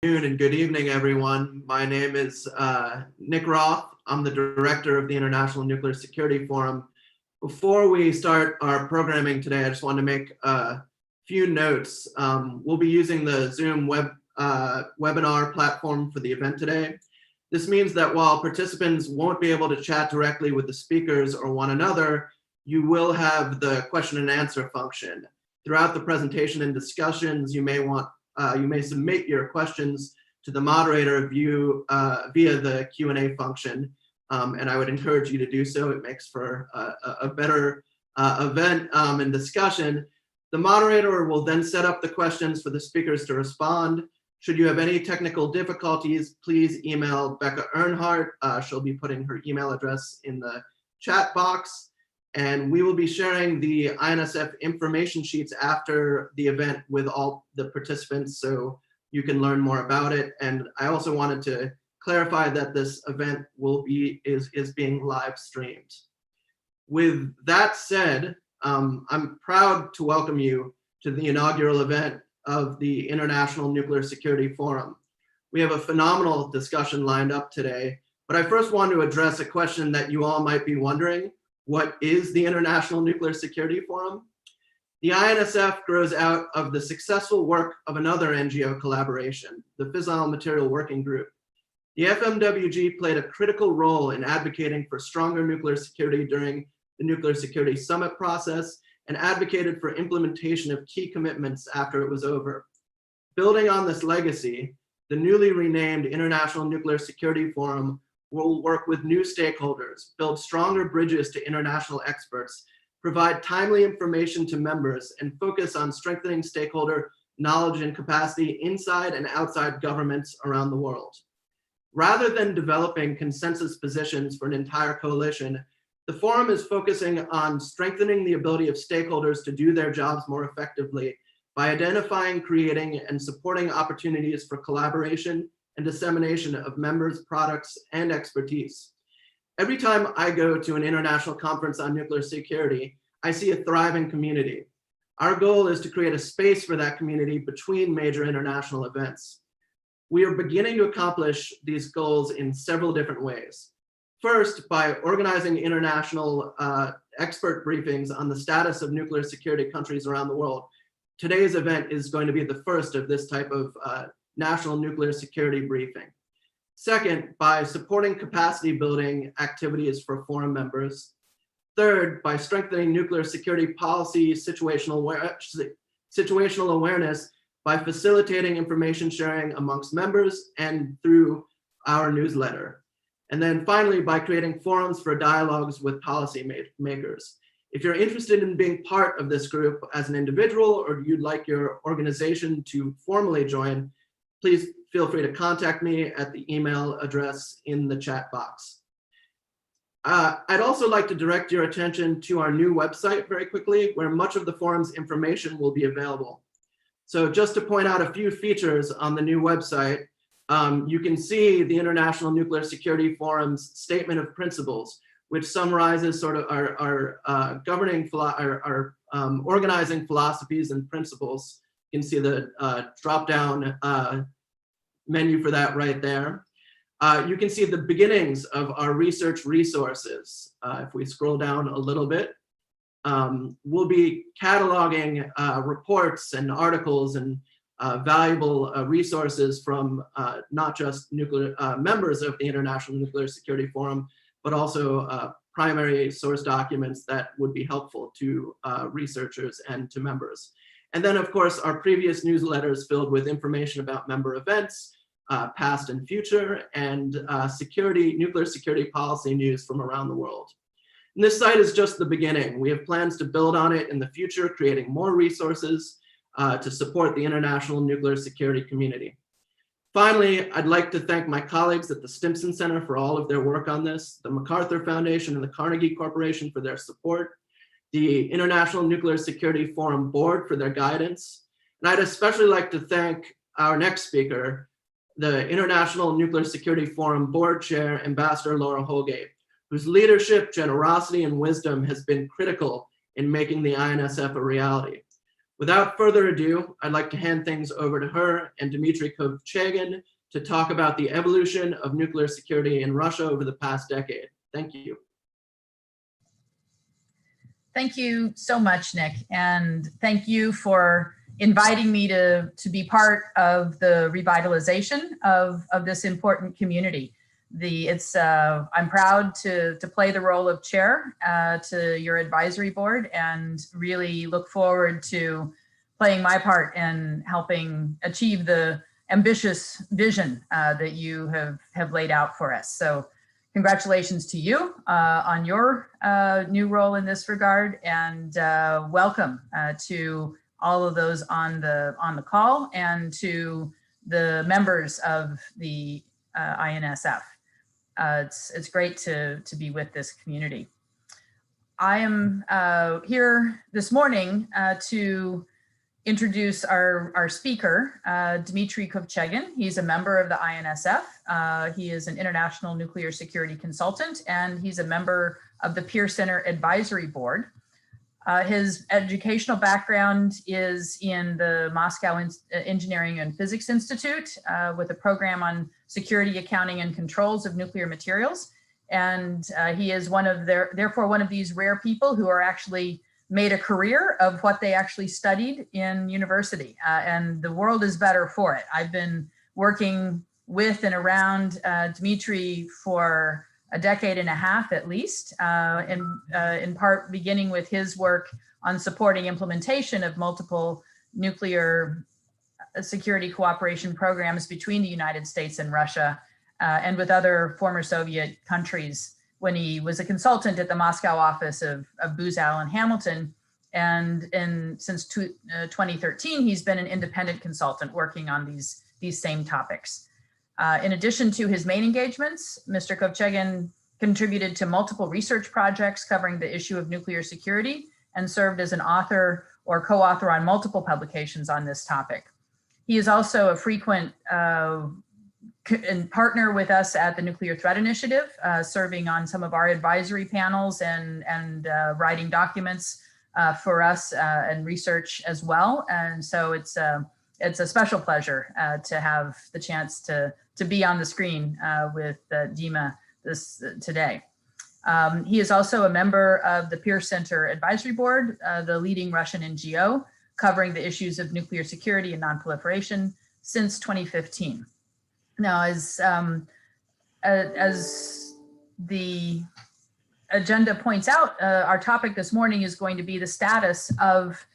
Afternoon and good evening, everyone. My name is Nick Roth. I'm the director of the International Nuclear Security Forum. Before we start our programming today, I just want to make a few notes. We'll be using the Zoom webinar platform for the event today. This means that while participants won't be able to chat directly with the speakers or one another, you will have the question and answer function. Throughout the presentation and discussions, you may submit your questions to the moderator via the Q&A function, and I would encourage you to do so. It makes for a better event and discussion. The moderator will then set up the questions for the speakers to respond. Should you have any technical difficulties, please email Becca Earnhardt. She'll be putting her email address in the chat box. And we will be sharing the INSF information sheets after the event with all the participants so you can learn more about it. And I also wanted to clarify that this event is being live streamed. With that said, I'm proud to welcome you to the inaugural event of the International Nuclear Security Forum. We have a phenomenal discussion lined up today, but I first want to address a question that you all might be wondering. What is the International Nuclear Security Forum? The INSF grows out of the successful work of another NGO collaboration, the Fissile Material Working Group. The FMWG played a critical role in advocating for stronger nuclear security during the Nuclear Security Summit process and advocated for implementation of key commitments after it was over. Building on this legacy, the newly renamed International Nuclear Security Forum will work with new stakeholders, build stronger bridges to international experts, provide timely information to members, and focus on strengthening stakeholder knowledge and capacity inside and outside governments around the world. Rather than developing consensus positions for an entire coalition, the forum is focusing on strengthening the ability of stakeholders to do their jobs more effectively by identifying, creating, and supporting opportunities for collaboration and dissemination of members, products, and expertise. Every time I go to an international conference on nuclear security, I see a thriving community. Our goal is to create a space for that community between major international events. We are beginning to accomplish these goals in several different ways. First, by organizing international expert briefings on the status of nuclear security countries around the world. Today's event is going to be the first of this type of national nuclear security briefing. Second, by supporting capacity building activities for forum members. Third, by strengthening nuclear security policy situational awareness by facilitating information sharing amongst members and through our newsletter. And then finally, by creating forums for dialogues with policy makers. If you're interested in being part of this group as an individual, or you'd like your organization to formally join, please feel free to contact me at the email address in the chat box. I'd also like to direct your attention to our new website very quickly, where much of the forum's information will be available. So just to point out a few features on the new website, you can see the International Nuclear Security Forum's statement of principles, which summarizes sort of our organizing philosophies and principles. You can see the drop-down menu for that right there. You can see the beginnings of our research resources. If we scroll down a little bit, we'll be cataloging reports and articles and valuable resources from not just members of the International Nuclear Security Forum, but also primary source documents that would be helpful to researchers and to members. And then, of course, our previous newsletters filled with information about member events, past and future, and nuclear security policy news from around the world. And this site is just the beginning. We have plans to build on it in the future, creating more resources to support the international nuclear security community. Finally, I'd like to thank my colleagues at the Stimson Center for all of their work on this, the MacArthur Foundation and the Carnegie Corporation for their support, the International Nuclear Security Forum Board for their guidance. And I'd especially like to thank our next speaker, the International Nuclear Security Forum Board Chair, Ambassador Laura Holgate, whose leadership, generosity, and wisdom has been critical in making the INSF a reality. Without further ado, I'd like to hand things over to her and Dmitry Kovchegin to talk about the evolution of nuclear security in Russia over the past decade. Thank you. Thank you so much, Nick, and thank you for inviting me to be part of the revitalization of this important community. I'm proud to play the role of chair to your advisory board, and really look forward to playing my part in helping achieve the ambitious vision that you have laid out for us. So congratulations to you on your new role in this regard, and welcome to all of those on the call and to the members of the INSF. It's great to be with this community. I am here this morning to introduce our speaker, Dmitry Kovchegin. He's a member of the INSF. He is an international nuclear security consultant, and he's a member of the Peer Center Advisory Board. His educational background is in the Moscow Engineering and Physics Institute with a program on security, accounting, and controls of nuclear materials. And he is therefore one of these rare people who are actually made a career of what they actually studied in university, and the world is better for it. I've been working with and around Dmitry for a decade and a half at least, in part beginning with his work on supporting implementation of multiple nuclear security cooperation programs between the United States and Russia, and with other former Soviet countries, when he was a consultant at the Moscow office of Booz Allen Hamilton. And since 2013, he's been an independent consultant working on these same topics. In addition to his main engagements, Mr. Kovchegin contributed to multiple research projects covering the issue of nuclear security and served as an author or co-author on multiple publications on this topic. He is also a frequent and partner with us at the Nuclear Threat Initiative, serving on some of our advisory panels and writing documents for us and research as well. And so it's a special pleasure to have the chance to be on the screen with Dima today. He is also a member of the Peer Center Advisory Board, the leading Russian NGO covering the issues of nuclear security and nonproliferation since 2015. Now, as the agenda points out, our topic this morning is going to be the status of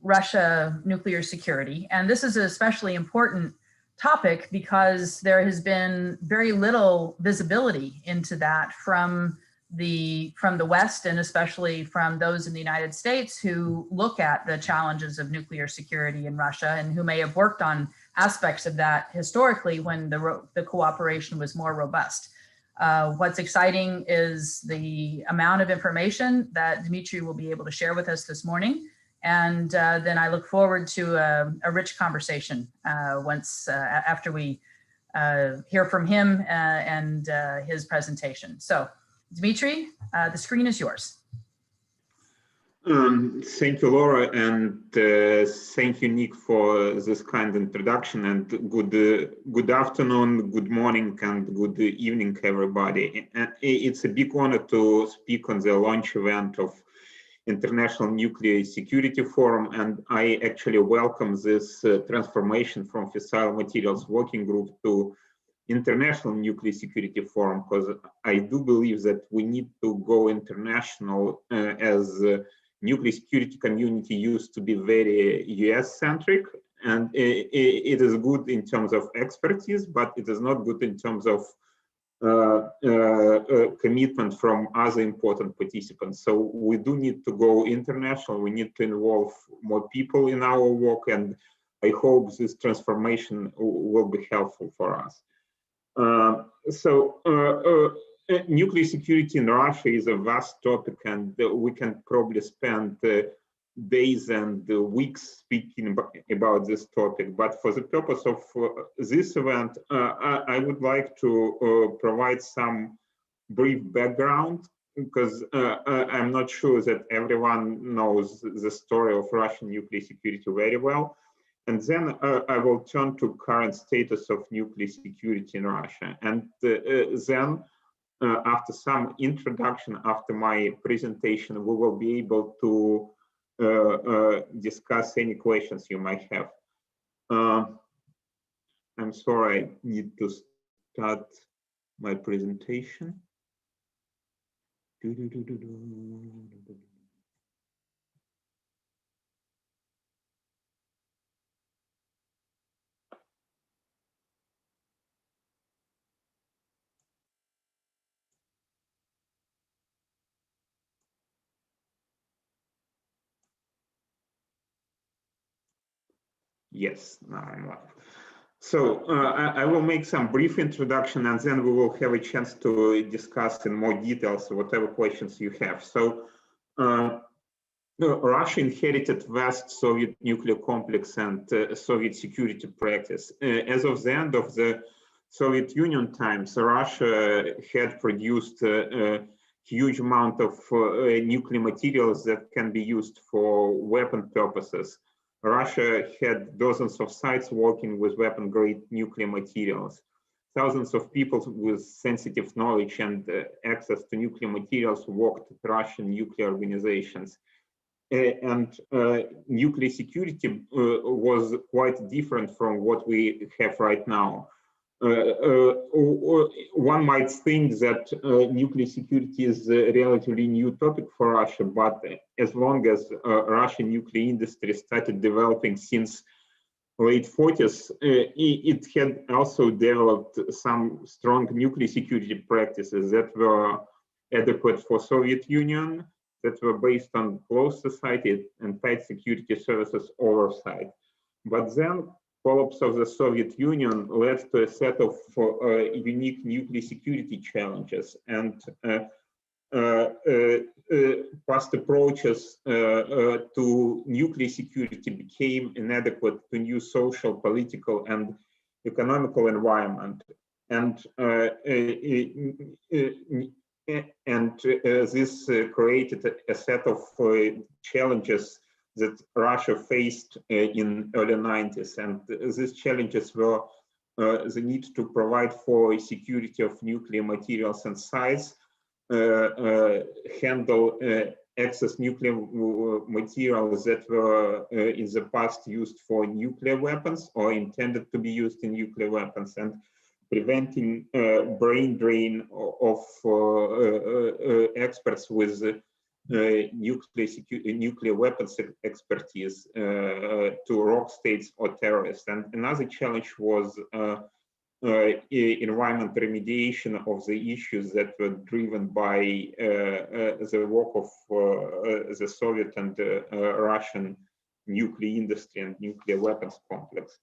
Russia nuclear security. And this is an especially important topic because there has been very little visibility into that from the West, and especially from those in the United States who look at the challenges of nuclear security in Russia and who may have worked on aspects of that historically when the cooperation was more robust. What's exciting is the amount of information that Dmitry will be able to share with us this morning. And then I look forward to a rich conversation after we hear from him and his presentation. So Dmitry, the screen is yours. Thank you, Laura, and thank you, Nick, for this kind introduction. And good afternoon, good morning, and good evening, everybody. And it's a big honor to speak on the launch event of International Nuclear Security Forum, and I actually welcome this transformation from Fissile Materials Working Group to International Nuclear Security Forum, because I do believe that we need to go international as nuclear security community used to be very US-centric, and it is good in terms of expertise, but it is not good in terms of commitment from other important participants. So we do need to go international. We need to involve more people in our work, and I hope this transformation will be helpful for us. Nuclear security in Russia is a vast topic, and we can probably spend days and weeks speaking about this topic. But for the purpose of this event, I would like to provide some brief background because I'm not sure that everyone knows the story of Russian nuclear security very well. And then I will turn to current status of nuclear security in Russia. And then after some introduction, after my presentation, we will be able to discuss any questions you might have. I'm sorry, I need to start my presentation. Yes, now I'm live. So I will make some brief introduction, and then we will have a chance to discuss in more details whatever questions you have. So Russia inherited vast Soviet nuclear complex and Soviet security practice. As of the end of the Soviet Union times, Russia had produced a huge amount of nuclear materials that can be used for weapon purposes. Russia had dozens of sites working with weapon-grade nuclear materials. Thousands of people with sensitive knowledge and access to nuclear materials worked at Russian nuclear organizations. And nuclear security was quite different from what we have right now. One might think that nuclear security is a relatively new topic for Russia, but as long as Russian nuclear industry started developing since late 40s, it had also developed some strong nuclear security practices that were adequate for Soviet Union, that were based on closed society and tight security services oversight. But then collapse of the Soviet Union led to a set of unique nuclear security challenges, and past approaches to nuclear security became inadequate to new social, political, and economical environment. And this created a set of challenges that Russia faced in early 90s. And these challenges were the need to provide for security of nuclear materials and sites, handle excess nuclear materials that were in the past used for nuclear weapons or intended to be used in nuclear weapons, and preventing brain drain of experts with nuclear weapons expertise to rogue states or terrorists. And another challenge was environment remediation of the issues that were driven by the work of the Soviet and Russian nuclear industry and nuclear weapons complex.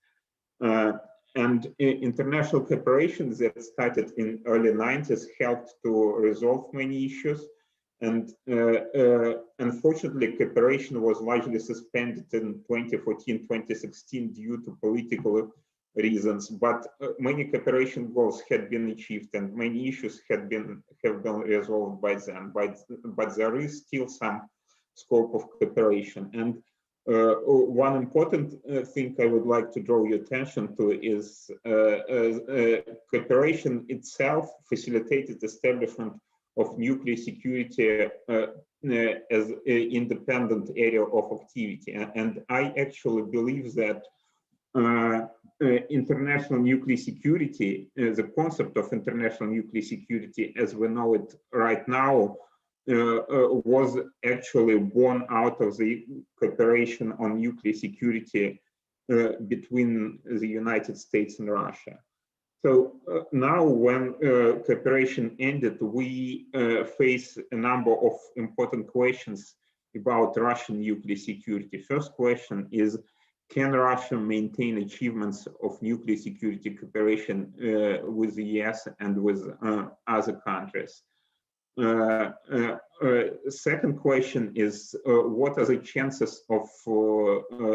And international cooperation that started in early 90s helped to resolve many issues. And unfortunately, cooperation was largely suspended in 2014-2016 due to political reasons. But many cooperation goals had been achieved, and many issues have been resolved by them. But there is still some scope of cooperation. And one important thing I would like to draw your attention to is cooperation itself facilitated the establishment of nuclear security as an independent area of activity. And I actually believe that international nuclear security, the concept of international nuclear security as we know it right now, was actually born out of the cooperation on nuclear security between the United States and Russia. So now when cooperation ended, we face a number of important questions about Russian nuclear security. First question is, can Russia maintain achievements of nuclear security cooperation with the US and with other countries? Second question is, what are the chances of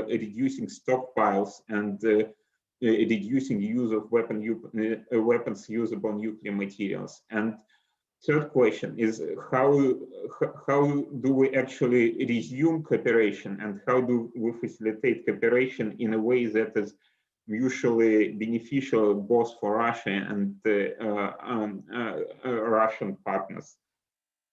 reducing stockpiles and reducing use of weapons usable nuclear materials? And Third question is how do we actually resume cooperation, and how do we facilitate cooperation in a way that is mutually beneficial both for Russia and Russian partners?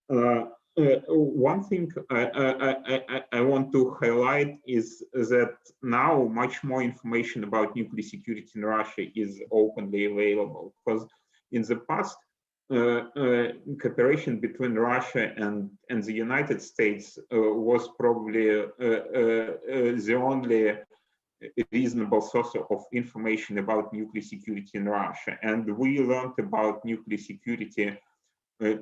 One thing I want to highlight is that now much more information about nuclear security in Russia is openly available, because in the past, cooperation between Russia and the United States was probably the only reasonable source of information about nuclear security in Russia. And we learned about nuclear security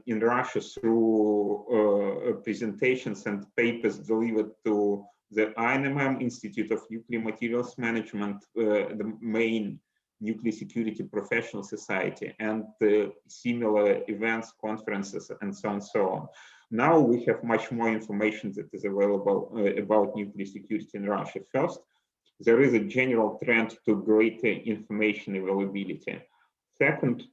in Russia through presentations and papers delivered to the INMM, Institute of Nuclear Materials Management, the main nuclear security professional society, and similar events, conferences, and so on and so on. Now we have much more information that is available about nuclear security in Russia. First, there is a general trend to greater information availability. Second,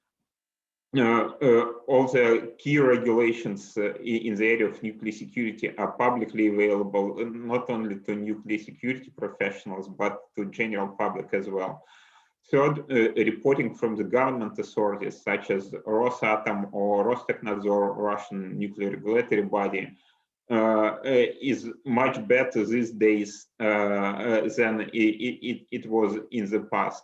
all the key regulations in the area of nuclear security are publicly available, not only to nuclear security professionals, but to general public as well. Third, reporting from the government authorities such as Rosatom or Rostechnadzor, Russian nuclear regulatory body, is much better these days than it was in the past.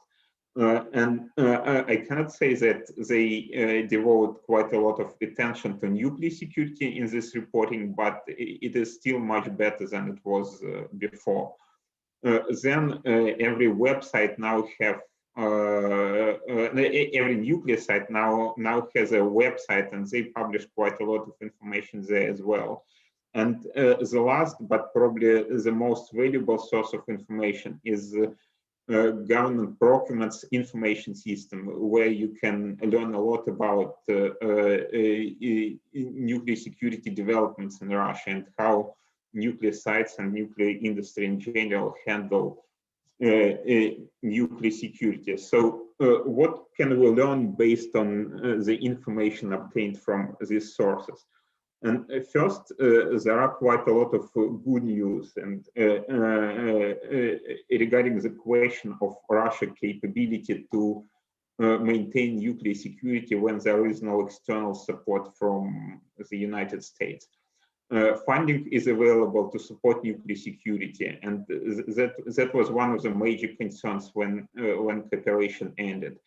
I cannot say that they devote quite a lot of attention to nuclear security in this reporting, but it is still much better than it was before. Then every website now have every nuclear site now has a website, and they publish quite a lot of information there as well. And the last, but probably the most valuable source of information is government procurements information system, where you can learn a lot about nuclear security developments in Russia and how nuclear sites and nuclear industry in general handle nuclear security. So what can we learn based on the information obtained from these sources? And first, there are quite a lot of good news and regarding the question of Russia's capability to maintain nuclear security when there is no external support from the United States. Funding is available to support nuclear security, and that was one of the major concerns when cooperation ended.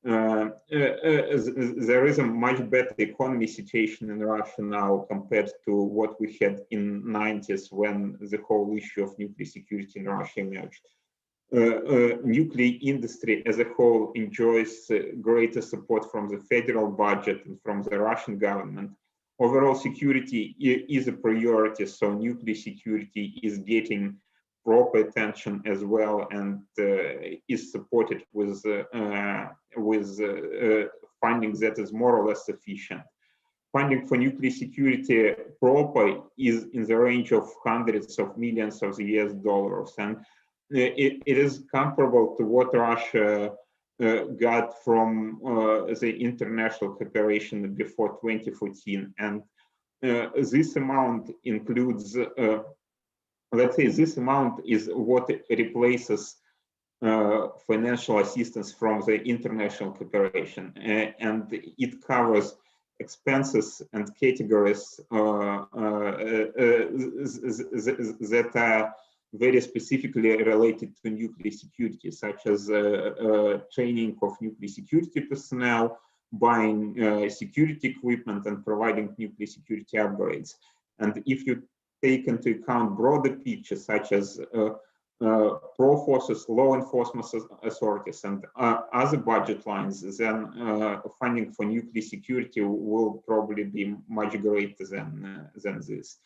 There is a much better economy situation in Russia now compared to what we had in the 90s when the whole issue of nuclear security in Russia emerged. Nuclear industry as a whole enjoys greater support from the federal budget and from the Russian government. Overall security is a priority, so nuclear security is getting proper attention as well, and is supported with funding that is more or less sufficient. Funding for nuclear security proper is in the range of hundreds of millions of US dollars, and it is comparable to what Russia got from the international cooperation before 2014. And this amount includes, let's say this amount is what replaces financial assistance from the international cooperation, and it covers expenses and categories that are very specifically related to nuclear security, such as training of nuclear security personnel, buying security equipment, and providing nuclear security upgrades. And if you take into account broader pictures such as pro forces, law enforcement authorities, and other budget lines, then funding for nuclear security will probably be much greater than this.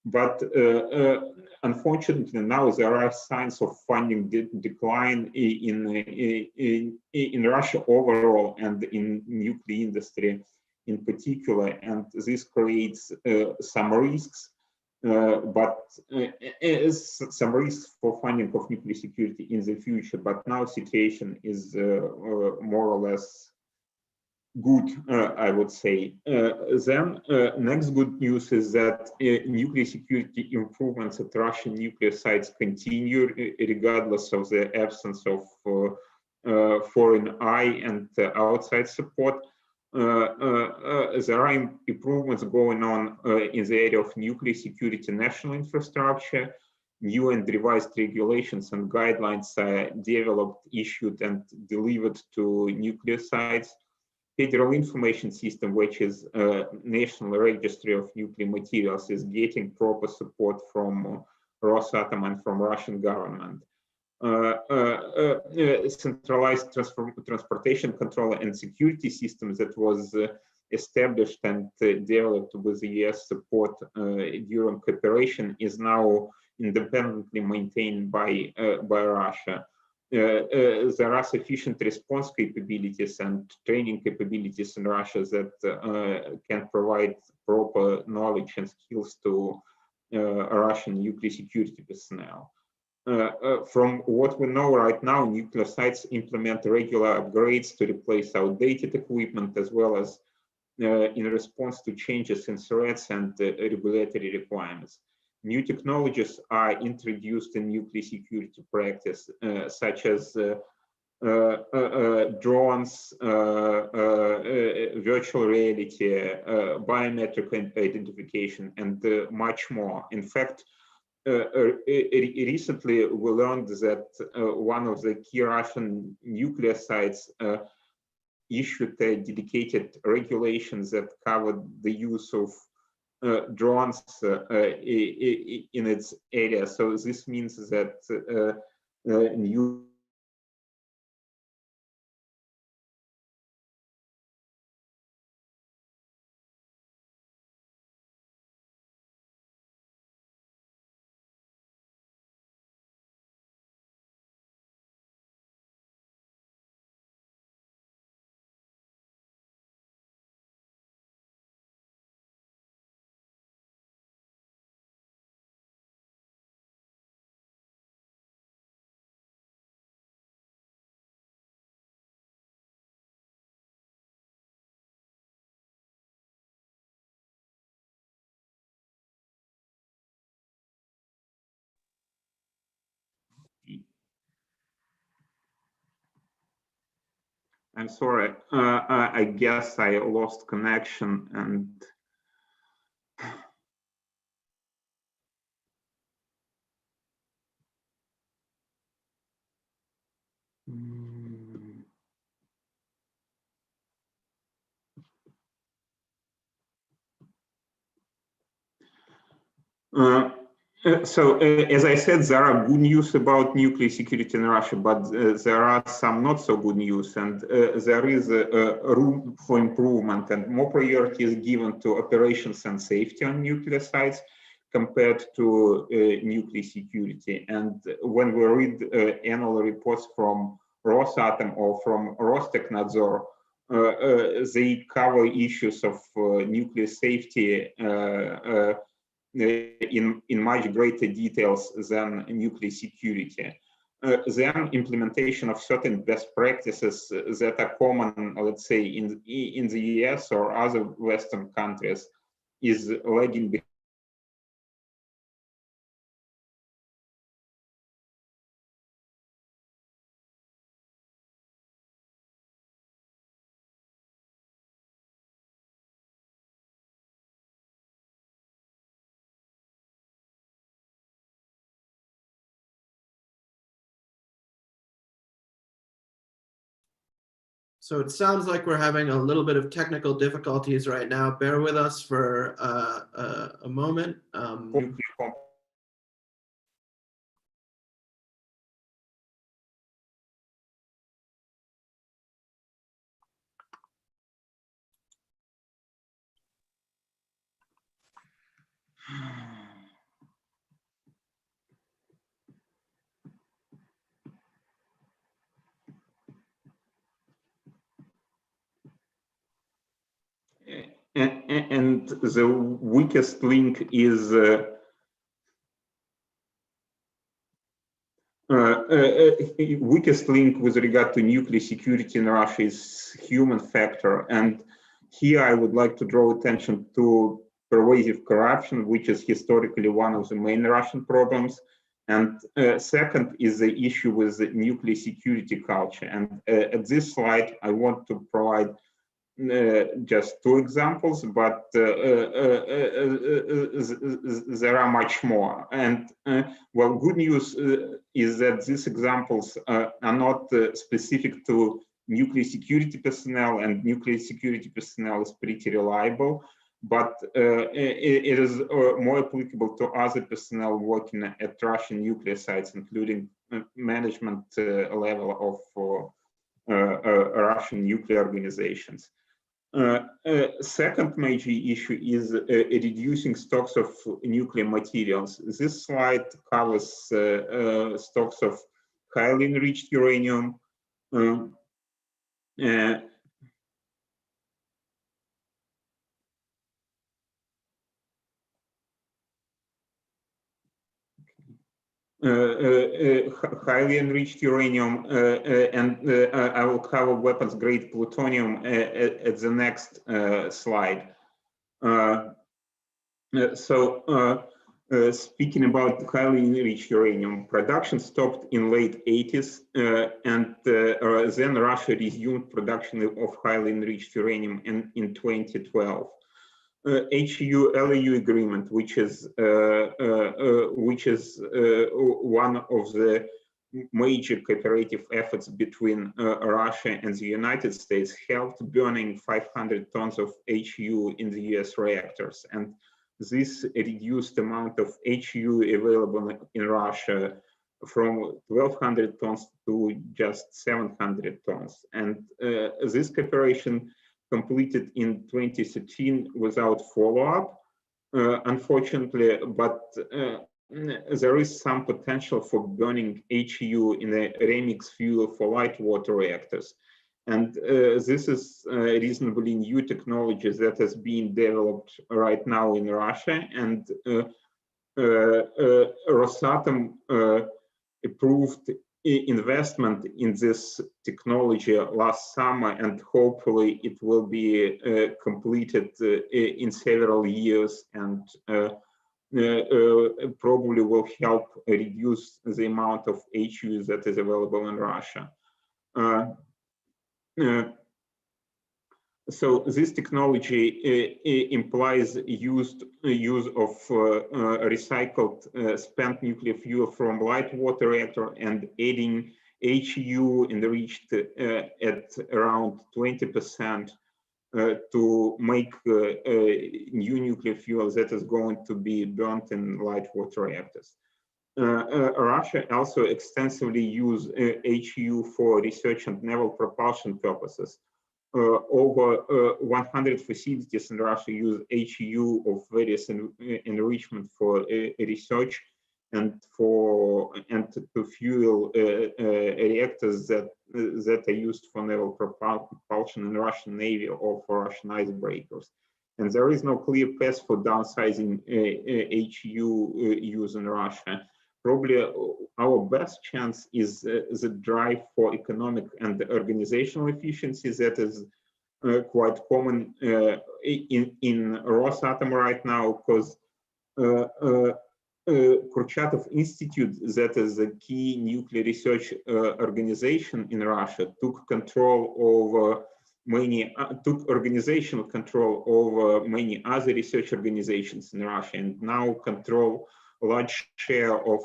But unfortunately, now there are signs of funding decline in Russia overall and in nuclear industry in particular, and this creates some risks. Some risks for funding of nuclear security in the future, but now situation is more or less good, I would say. Then next good news is that nuclear security improvements at Russian nuclear sites continue regardless of the absence of foreign eye and outside support. There are improvements going on in the area of nuclear security national infrastructure. New and revised regulations and guidelines are developed, issued, and delivered to nuclear sites. Federal Information System, which is National Registry of Nuclear Materials, is getting proper support from Rosatom and from Russian government. Centralized transportation control and security system that was established and developed with the US support during cooperation is now independently maintained by Russia. There are sufficient response capabilities and training capabilities in Russia that can provide proper knowledge and skills to Russian nuclear security personnel. From what we know right now, nuclear sites implement regular upgrades to replace outdated equipment, as well as in response to changes in threats and regulatory requirements. New technologies are introduced in nuclear security practice, such as drones, virtual reality, biometric identification, and much more. In fact, recently we learned that one of the key Russian nuclear sites issued a dedicated regulations that covered the use of drones in its area. So this means that new I'm sorry, I guess I lost connection and so, as I said, there are good news about nuclear security in Russia, but there are some not so good news, and there is room for improvement, and more priority is given to operations and safety on nuclear sites compared to nuclear security. And when we read annual reports from Rosatom or from Rostechnadzor, they cover issues of nuclear safety in much greater details than nuclear security. Then implementation of certain best practices that are common, let's say, in the US or other Western countries is lagging behind. So it sounds like we're having a little bit of technical difficulties right now. Bear with us for a moment. And the weakest link is weakest link with regard to nuclear security in Russia is human factor. And here I would like to draw attention to pervasive corruption, which is historically one of the main Russian problems. And second is the issue with the nuclear security culture. And at this slide, I want to provide just two examples, but there are much more. And well, good news is that these examples are not specific to nuclear security personnel, and nuclear security personnel is pretty reliable, but it is more applicable to other personnel working at Russian nuclear sites, including management level of Russian nuclear organizations. Second major issue is reducing stocks of nuclear materials. This slide covers stocks of highly enriched uranium, highly enriched uranium, and I will cover weapons grade plutonium at the next slide. Speaking about highly enriched uranium, production stopped in late 80s, and then Russia resumed production of highly enriched uranium in 2012. HU-LAU agreement, which is one of the major cooperative efforts between Russia and the United States, helped burning 500 tons of HU in the US reactors, and this reduced amount of HU available in Russia from 1,200 tons to just 700 tons. And this cooperation completed in 2013 without follow-up, unfortunately, but there is some potential for burning HU in a remix fuel for light water reactors. And this is reasonably new technology that has been developed right now in Russia, and Rosatom approved investment in this technology last summer, and hopefully it will be completed in several years, and probably will help reduce the amount of HU that is available in Russia. So this technology implies use of recycled spent nuclear fuel from light water reactor and adding HU enriched at around 20% to make new nuclear fuel that is going to be burnt in light water reactors. Russia also extensively uses HU for research and naval propulsion purposes. Over 100 facilities in Russia use HU of various enrichment for research and to fuel reactors that are used for naval propulsion in Russian Navy or for Russian icebreakers. And there is no clear path for downsizing HU use in Russia. Probably our best chance is the drive for economic and organizational efficiency that is quite common in Rosatom right now, because Kurchatov Institute, that is a key nuclear research organization in Russia, took organizational control over many other research organizations in Russia, and now control a large share of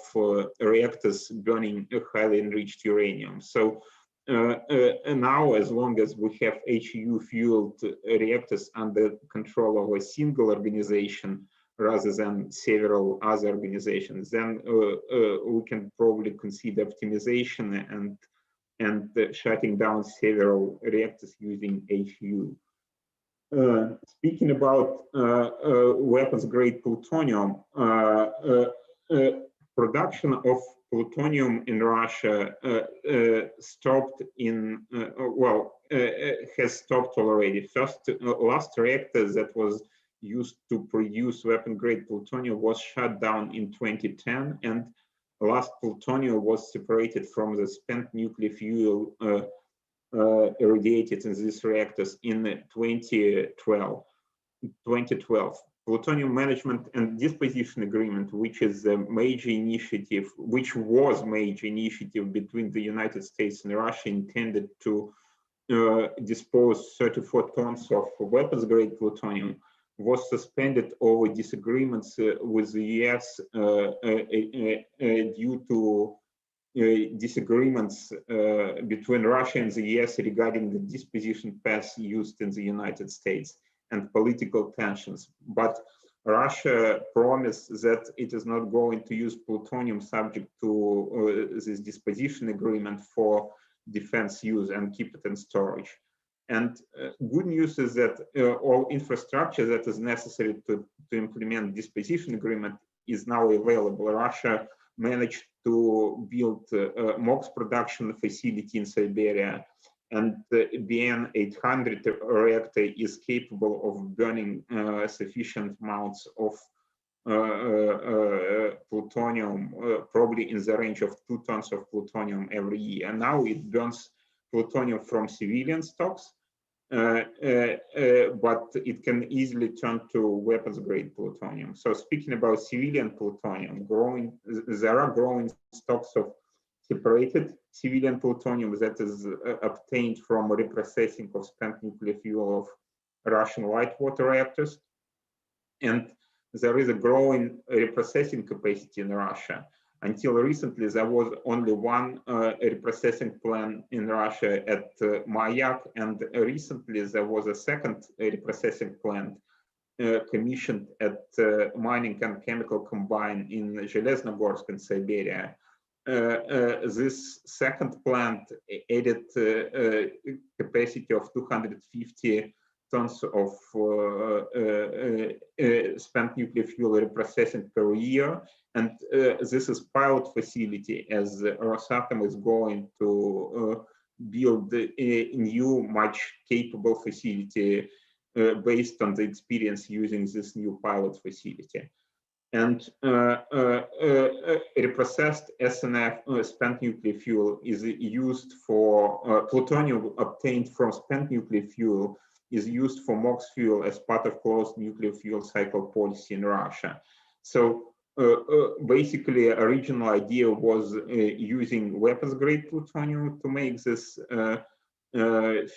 reactors burning highly enriched uranium. So now, as long as we have HU-fueled reactors under control of a single organization rather than several other organizations, then we can probably consider optimization and shutting down several reactors using HU. Speaking about weapons-grade plutonium, production of plutonium in Russia stopped has stopped already. Last reactor that was used to produce weapon-grade plutonium was shut down in 2010, and last plutonium was separated from the spent nuclear fuel irradiated in these reactors in 2012. Plutonium Management and Disposition Agreement, which is a major initiative, which was major initiative between the United States and Russia, intended to dispose 34 tons of weapons-grade plutonium, was suspended over disagreements with the US due to disagreements between Russia and the US regarding the disposition paths used in the United States and political tensions. But Russia promised that it is not going to use plutonium subject to this disposition agreement for defense use and keep it in storage. And good news is that all infrastructure that is necessary to implement disposition agreement is now available. Russia managed to build a MOX production facility in Siberia, and the BN-800 reactor is capable of burning sufficient amounts of plutonium, probably in the range of 2 tons of plutonium every year. And now it burns plutonium from civilian stocks, but it can easily turn to weapons-grade plutonium. So speaking about civilian plutonium, there are growing stocks of separated civilian plutonium that is obtained from reprocessing of spent nuclear fuel of Russian light water reactors. And there is a growing reprocessing capacity in Russia. Until recently, there was only one reprocessing plant in Russia at Mayak, and recently there was a second reprocessing plant commissioned at Mining and Chemical Combine in Zheleznogorsk in Siberia. This second plant added capacity of 250 tons of spent nuclear fuel reprocessing per year. And this is pilot facility, as Rosatom is going to build a new, much capable facility based on the experience using this new pilot facility. And reprocessed SNF, spent nuclear fuel, is used for plutonium obtained from spent nuclear fuel is used for MOX fuel as part of closed nuclear fuel cycle policy in Russia. So basically, original idea was using weapons-grade plutonium to make this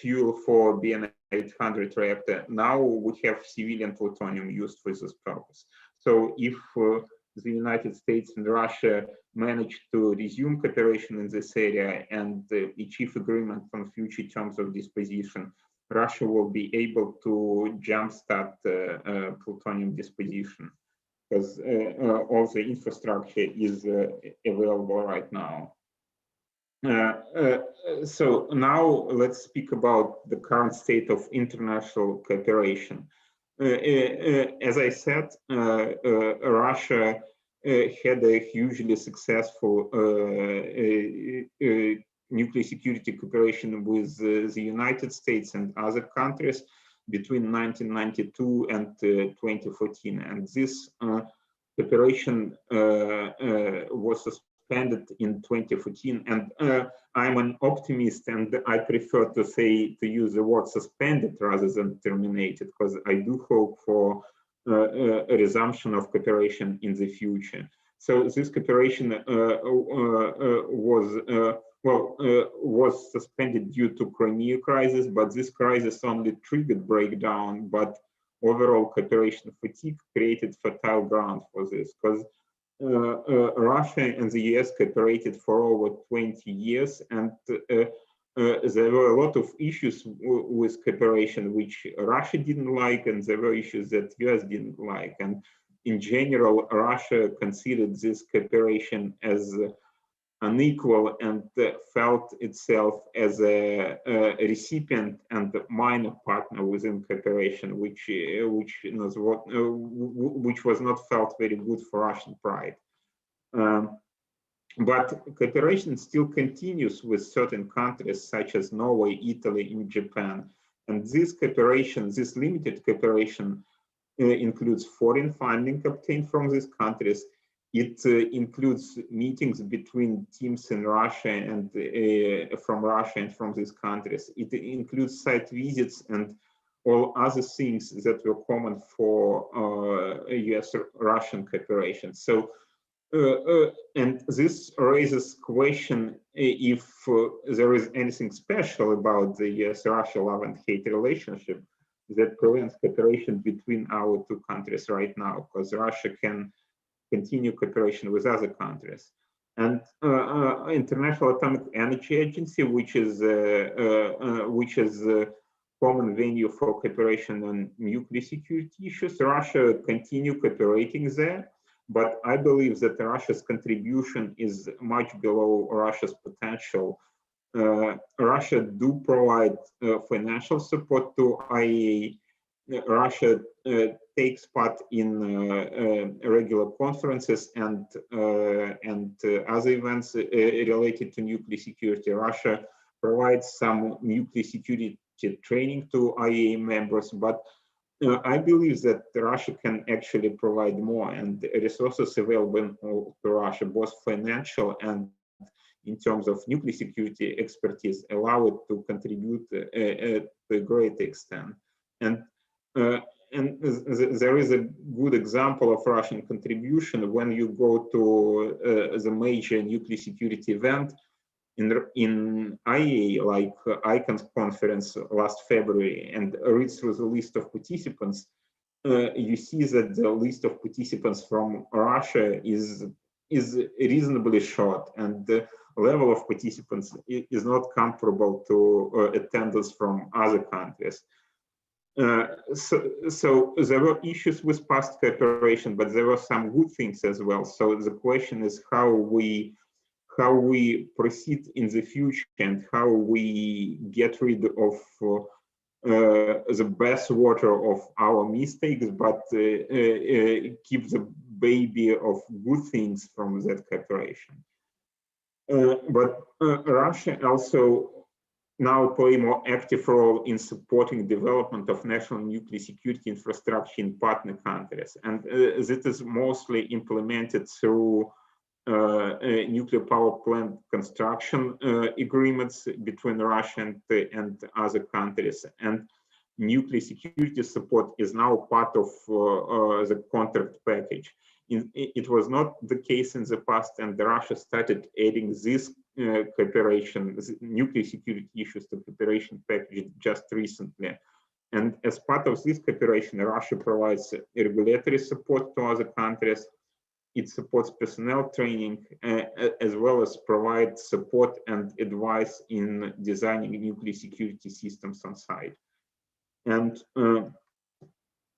fuel for BN-800 reactor. Now we have civilian plutonium used for this purpose. So if the United States and Russia manage to resume cooperation in this area and achieve agreement on future terms of disposition, Russia will be able to jumpstart plutonium disposition, because all the infrastructure is available right now. So now let's speak about the current state of international cooperation. As I said, Russia had a hugely successful nuclear security cooperation with the United States and other countries between 1992 and 2014. And this cooperation was suspended in 2014. And I'm an optimist, and I prefer to use the word suspended rather than terminated, because I do hope for a resumption of cooperation in the future. So this cooperation was suspended due to Crimea crisis, but this crisis only triggered breakdown. But overall cooperation fatigue created fertile ground for this, because Russia and the US cooperated for over 20 years, and there were a lot of issues with cooperation which Russia didn't like, and there were issues that US didn't like. And in general, Russia considered this cooperation as unequal and felt itself as a recipient and minor partner within cooperation, which was not felt very good for Russian pride. But cooperation still continues with certain countries such as Norway, Italy, and Japan. And this cooperation, this limited cooperation, includes foreign funding obtained from these countries, It includes meetings between teams in Russia and from Russia and from these countries. It includes site visits and all other things that were common for US-Russian cooperation. So, and this raises question if there is anything special about the US-Russia love and hate relationship that prevents cooperation between our two countries right now, because Russia can continue cooperation with other countries. And International Atomic Energy Agency, which is common venue for cooperation on nuclear security issues, Russia continue cooperating there. But I believe that Russia's contribution is much below Russia's potential. Russia do provide financial support to IAEA. Russia takes part in regular conferences and other events related to nuclear security. Russia provides some nuclear security training to IAEA members, but I believe that Russia can actually provide more, and resources available to Russia, both financial and in terms of nuclear security expertise, allow it to contribute to a great extent. And there is a good example of Russian contribution when you go to the major nuclear security event in IAEA, like ICAN's conference last February, and read through the list of participants, you see that the list of participants from Russia is reasonably short, and the level of participants is not comparable to attendance from other countries. So there were issues with past cooperation, but there were some good things as well. So the question is how we proceed in the future and how we get rid of the best water of our mistakes, but keep the baby of good things from that cooperation. But Russia also now play more active role in supporting development of national nuclear security infrastructure in partner countries. And this is mostly implemented through nuclear power plant construction agreements between Russia and other countries. And nuclear security support is now part of the contract package. It was not the case in the past, and Russia started adding this cooperation, nuclear security issues to cooperation package just recently. And as part of this cooperation, Russia provides regulatory support to other countries. It supports personnel training, as well as provides support and advice in designing nuclear security systems on site. And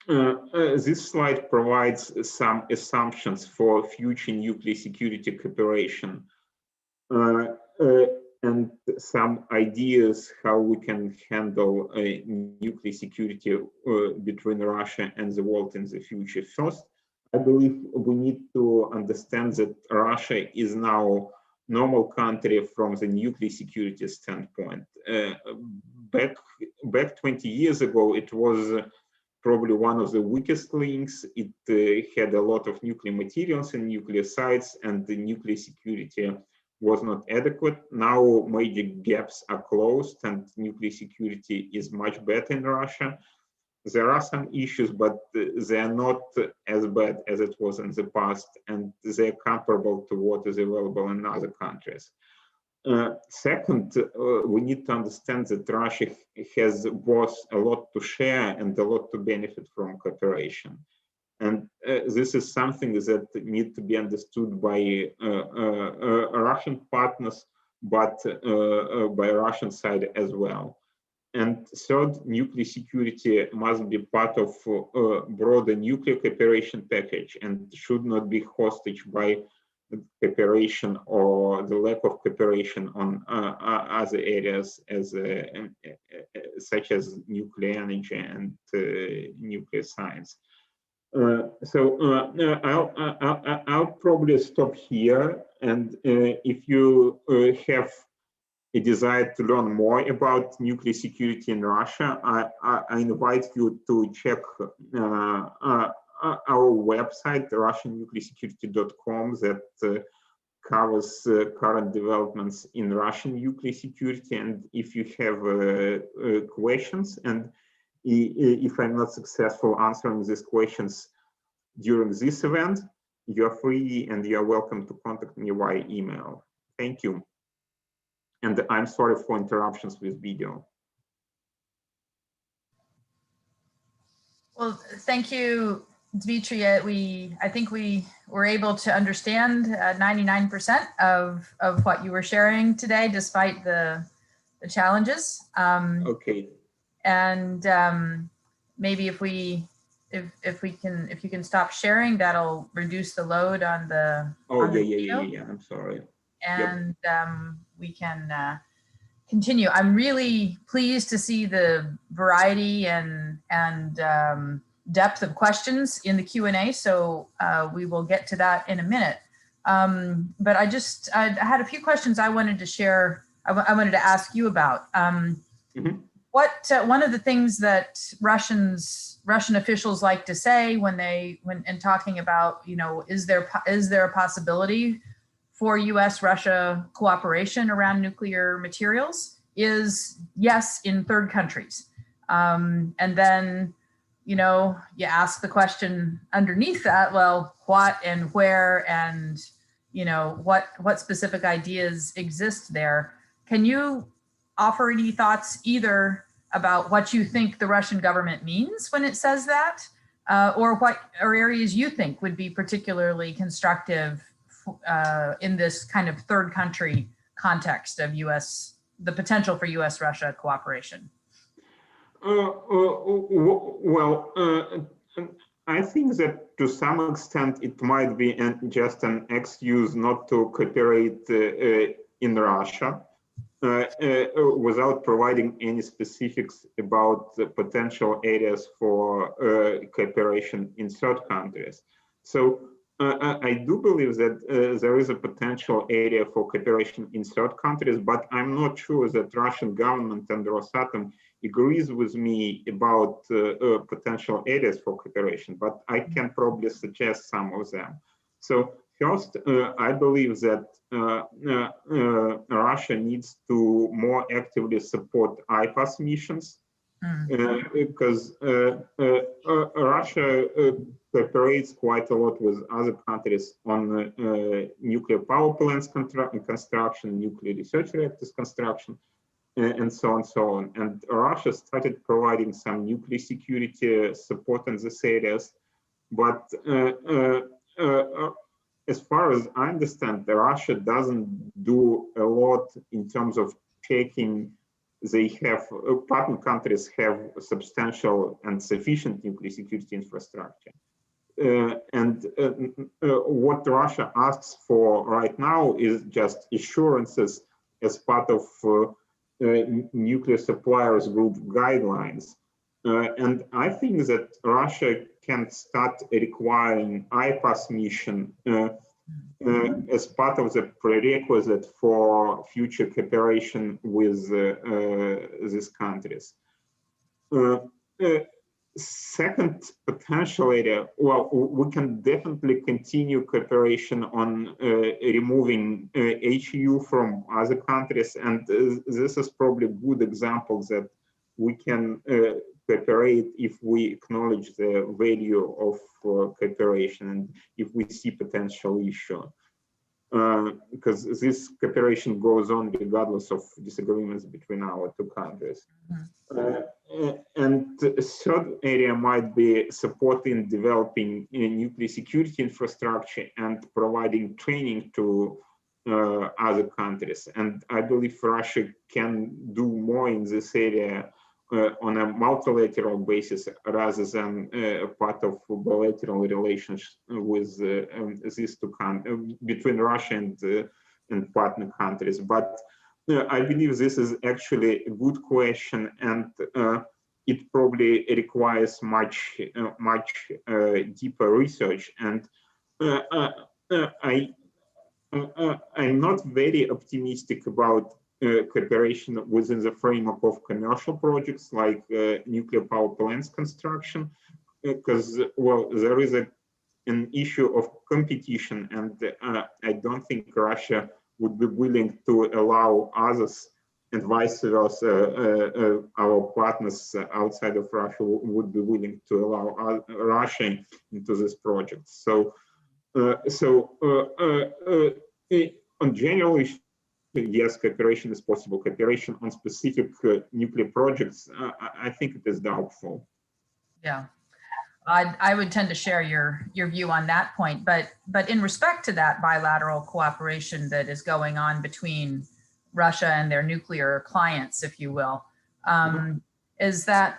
this slide provides some assumptions for future nuclear security cooperation and some ideas how we can handle nuclear security between Russia and the world in the future. First, I believe we need to understand that Russia is now normal country from the nuclear security standpoint. Back 20 years ago, it was probably one of the weakest links. It had a lot of nuclear materials and nuclear sites, and the nuclear security was not adequate. Now major gaps are closed and nuclear security is much better in Russia. There are some issues, but they are not as bad as it was in the past, and they're comparable to what is available in other countries. Second, we need to understand that Russia has both a lot to share and a lot to benefit from cooperation. And this is something that needs to be understood by Russian partners, but by Russian side as well. And third, nuclear security must be part of a broader nuclear cooperation package and should not be hostage by cooperation or the lack of cooperation on other areas as such as nuclear energy and nuclear science. I'll probably stop here, and if you have a desire to learn more about nuclear security in Russia, I invite you to check our website, russiannuclearsecurity.com, that covers current developments in Russian nuclear security. And if you have questions, and if I'm not successful answering these questions during this event, you're free and you're welcome to contact me via email. Thank you. And I'm sorry for interruptions with video. Well, thank you, Dmitry. I think we were able to understand 99% of what you were sharing today, despite the challenges. Okay. And maybe if you can stop sharing, that'll reduce the load on the. Oh, on the yeah. I'm sorry. And we can continue. I'm really pleased to see the variety and depth of questions in the Q&A. So we will get to that in a minute. But I had a few questions I wanted to share. I wanted to ask you about. One of the things that Russian officials like to say when talking about, is there a possibility for U.S.-Russia cooperation around nuclear materials, is yes, in third countries. And then, you ask the question underneath that, well, what and where and, what specific ideas exist there. Can you offer any thoughts either about what you think the Russian government means when it says that, or areas you think would be particularly constructive in this kind of third country context of the potential for U.S.-Russia cooperation? Well, I think that to some extent it might be just an excuse not to cooperate in Russia without providing any specifics about the potential areas for cooperation in third countries. So I do believe that there is a potential area for cooperation in third countries, but I'm not sure that Russian government and Rosatom agrees with me about potential areas for cooperation, but I can probably suggest some of them. So first, I believe that Russia needs to more actively support IPAS missions, because Russia cooperates quite a lot with other countries on nuclear power plants construction, nuclear research reactors construction, and so on. And Russia started providing some nuclear security support in these areas. But as far as I understand, Russia doesn't do a lot in terms of checking. Partner countries have substantial and sufficient nuclear security infrastructure. And what Russia asks for right now is just assurances as part of nuclear suppliers group guidelines. And I think that Russia can start requiring IPAS mission as part of the prerequisite for future cooperation with these countries. Second potential area, well, we can definitely continue cooperation on removing HU from other countries, and this is probably a good example that we can cooperate if we acknowledge the value of cooperation and if we see potential issue. Because this cooperation goes on regardless of disagreements between our two countries. And the third area might be supporting developing nuclear security infrastructure and providing training to other countries. And I believe Russia can do more in this area on a multilateral basis rather than part of bilateral relations with these two countries, between Russia and partner countries. But I believe this is actually a good question, and it probably requires much deeper research. And I'm not very optimistic about cooperation within the framework of commercial projects like nuclear power plants construction, well, there is an issue of competition, and I don't think Russia would be willing to allow others, and vice versa. Our partners outside of Russia would be willing to allow Russia into this project. So, on general, yes, cooperation is possible. Cooperation on specific nuclear projects, I think it is doubtful. Yeah. I would tend to share your view on that point, but in respect to that bilateral cooperation that is going on between Russia and their nuclear clients, if you will, is it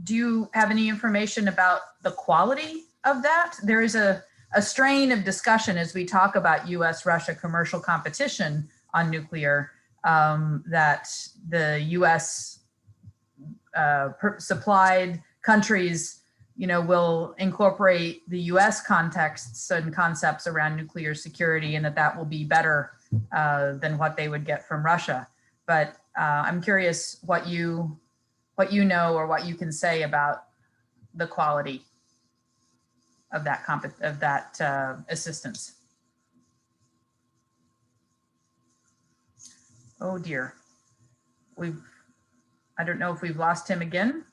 do you have any information about the quality of that? There is a strain of discussion as we talk about U.S.-Russia commercial competition on nuclear, that the U.S. Supplied countries, will incorporate the U.S. contexts and concepts around nuclear security, and that will be better than what they would get from Russia. But I'm curious what you know or what you can say about the quality of that assistance. Oh dear, I don't know if we've lost him again.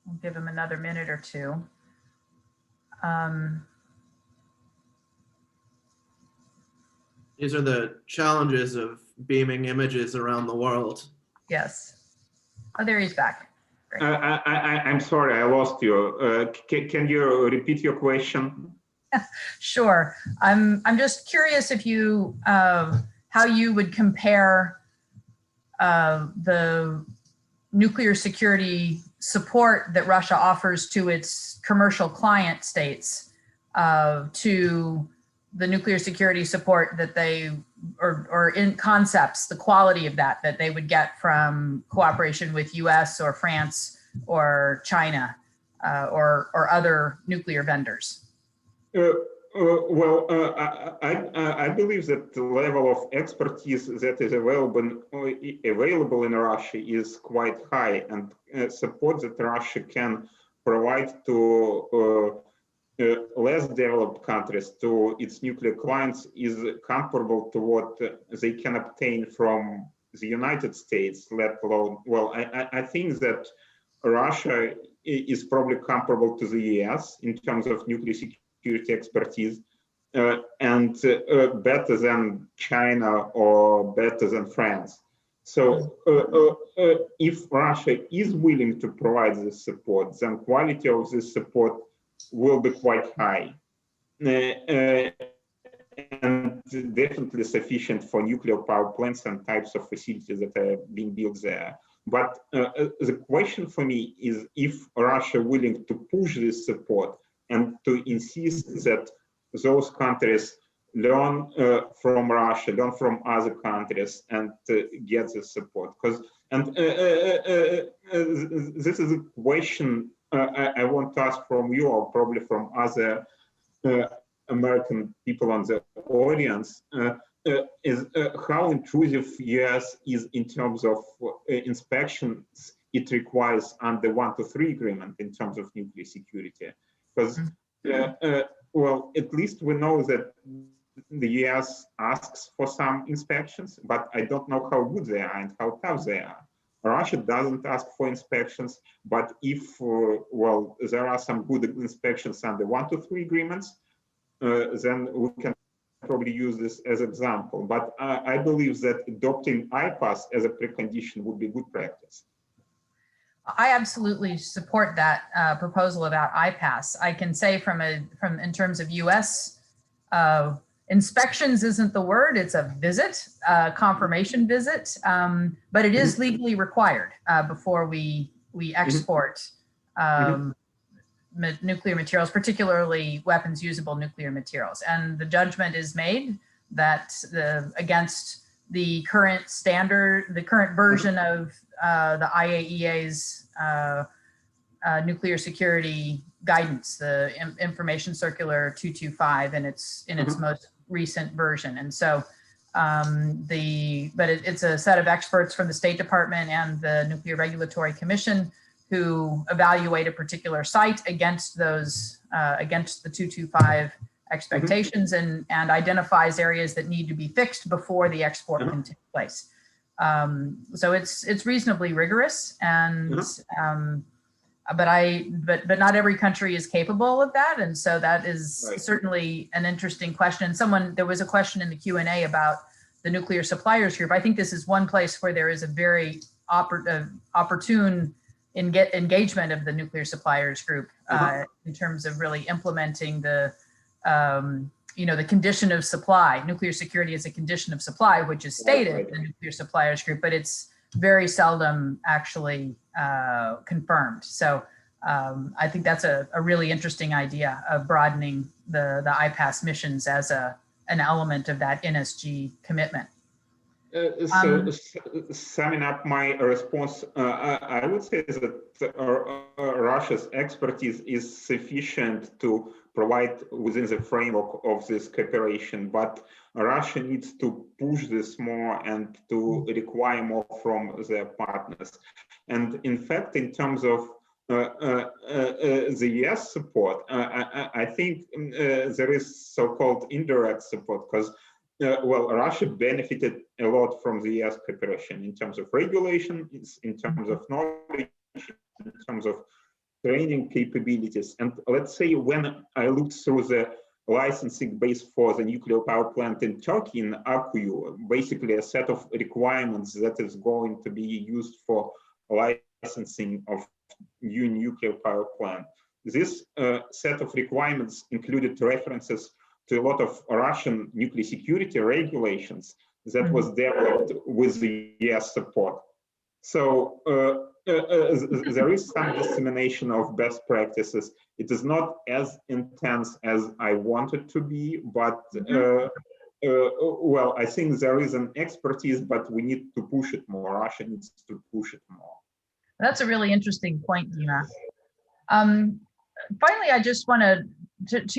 We'll give him another minute or two. These are the challenges of beaming images around the world. Yes. Oh, there he's back. I'm sorry, I lost you. Can you repeat your question? Sure. I'm just curious if you how you would compare the nuclear security support that Russia offers to its commercial client states to the nuclear security support that they, or in concepts, the quality of that they would get from cooperation with US or France or China or other nuclear vendors? Well, I believe that the level of expertise that is available in Russia is quite high, and support that Russia can provide to less developed countries, to its nuclear clients, is comparable to what they can obtain from the United States, let alone, well, I think that Russia is probably comparable to the US in terms of nuclear security expertise, and better than China or better than France. So if Russia is willing to provide this support, then quality of this support will be quite high, and definitely sufficient for nuclear power plants and types of facilities that are being built there. But the question for me is if Russia willing to push this support and to insist that those countries learn from Russia, learn from other countries, and get the support. And this is a question I want to ask from you, or probably from other American people on the audience, is how intrusive US is in terms of inspections it requires under 123 agreement in terms of nuclear security. Because, well, at least we know that the US asks for some inspections, but I don't know how good they are and how tough they are. Russia doesn't ask for inspections, but if, well, there are some good inspections under 123 agreements, then we can probably use this as an example. But I believe that adopting IPAS as a precondition would be good practice. I absolutely support that proposal about IPAS. I can say in terms of US, inspections isn't the word, it's a visit, confirmation visit, but it is legally required before we export nuclear materials, particularly weapons usable nuclear materials. And the judgment is made that against the current standard, the current version of the IAEA's nuclear security guidance, the Information Circular 225 in its most recent version. And so It's a set of experts from the State Department and the Nuclear Regulatory Commission who evaluate a particular site against those against the 225 expectations and identifies areas that need to be fixed before the export can take place. So it's reasonably rigorous, and but not every country is capable of that, and so that is certainly an interesting question. There was a question in the Q&A about the nuclear suppliers group. I think this is one place where there is a very opportune engagement of the nuclear suppliers group in terms of really implementing the the condition of supply. Nuclear security is a condition of supply, which is stated in the nuclear suppliers group, but it's very seldom actually confirmed. So I think that's a really interesting idea of broadening the IPAS missions as an element of that NSG commitment. Summing up my response, I would say that Russia's expertise is sufficient to provide within the framework of this cooperation, but Russia needs to push this more and to require more from their partners. And in fact, in terms of the US support, I think there is so-called indirect support, because Russia benefited a lot from the US cooperation in terms of regulation, in terms of knowledge, in terms of training capabilities. And let's say when I looked through the licensing base for the nuclear power plant in Turkey, in Akkuyu, basically a set of requirements that is going to be used for licensing of new nuclear power plant. This set of requirements included references to a lot of Russian nuclear security regulations that was developed with the US support. So there is some dissemination of best practices. It is not as intense as I want it to be, but I think there is an expertise, but we need to push it more. Russia needs to push it more. That's a really interesting point, Dima. Finally, I just want to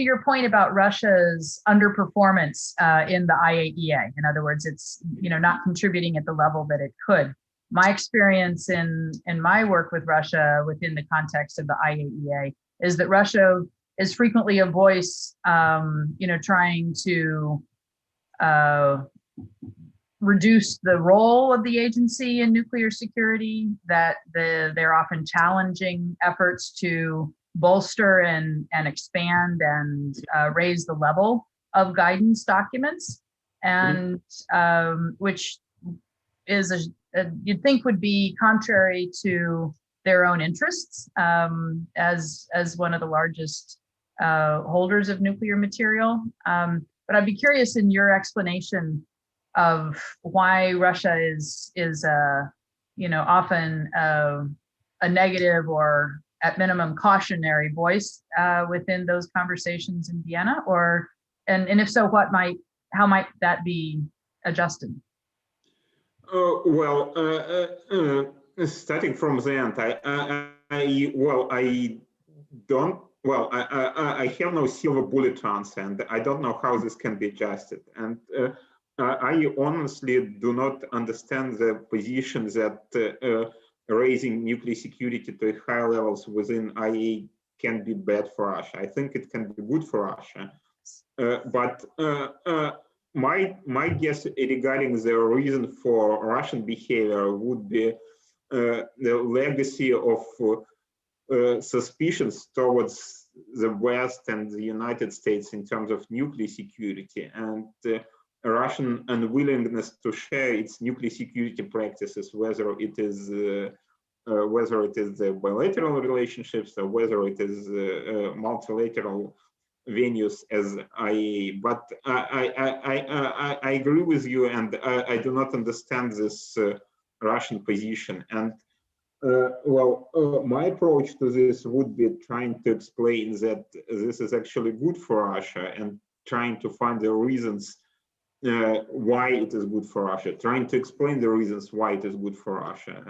your point about Russia's underperformance in the IAEA. In other words, it's not contributing at the level that it could. My experience in my work with Russia within the context of the IAEA is that Russia is frequently a voice, trying to reduce the role of the agency in nuclear security, that they're often challenging efforts to bolster and expand and raise the level of guidance documents, and which is you'd think would be contrary to their own interests as one of the largest holders of nuclear material. But I'd be curious in your explanation of why Russia is often a negative or at minimum cautionary voice within those conversations in Vienna, and if so, how might that be adjusted? Starting from the end, I have no silver bullet answer, and I don't know how this can be adjusted. And I honestly do not understand the position that raising nuclear security to higher levels within IAEA can be bad for Russia. I think it can be good for Russia, but my guess regarding the reason for Russian behavior would be the legacy of suspicions towards the West and the United States in terms of nuclear security, and Russian unwillingness to share its nuclear security practices, whether it is the bilateral relationships or whether it is multilateral venues as IAEA. But I agree with you, and I do not understand this Russian position. And my approach to this would be trying to explain that this is actually good for Russia, and trying to find the reasons why it is good for Russia, trying to explain the reasons why it is good for Russia.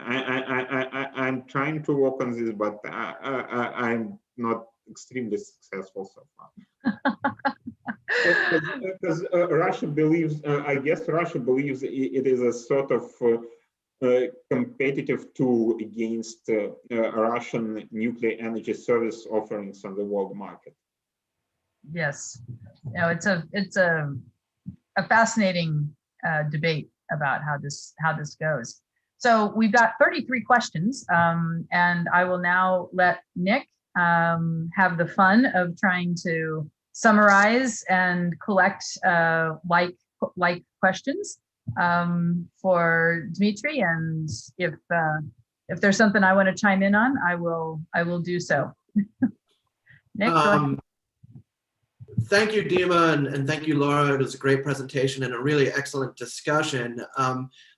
I'm trying to work on this, but I'm not extremely successful so far. Because Russia believes, I guess Russia believes it is a sort of competitive tool against Russian nuclear energy service offerings on the world market. Yes, no, it's a fascinating debate about how this goes. So we've got 33 questions, and I will now let Nick have the fun of trying to summarize and collect like questions for Dmitry, and if there's something I want to chime in on, I will do so. Nick, go ahead. Thank you, Dima, and thank you, Laura. It was a great presentation and a really excellent discussion.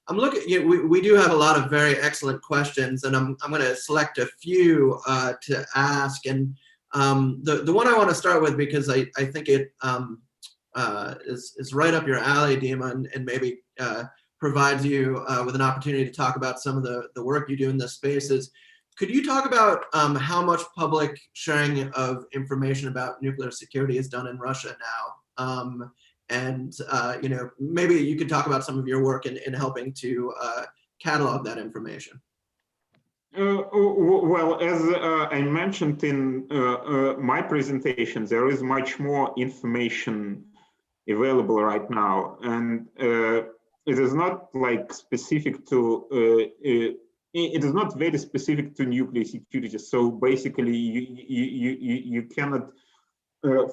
I'm looking. We do have a lot of very excellent questions, and I'm going to select a few to ask. And the one I want to start with, because I think it is right up your alley, Dima, and maybe provides you with an opportunity to talk about some of the work you do in this space is, could you talk about how much public sharing of information about nuclear security is done in Russia now? And maybe you could talk about some of your work in helping to catalog that information. Well, as I mentioned in my presentation, there is much more information available right now, and it is not like specific to it is not very specific to nuclear security. So basically, you cannot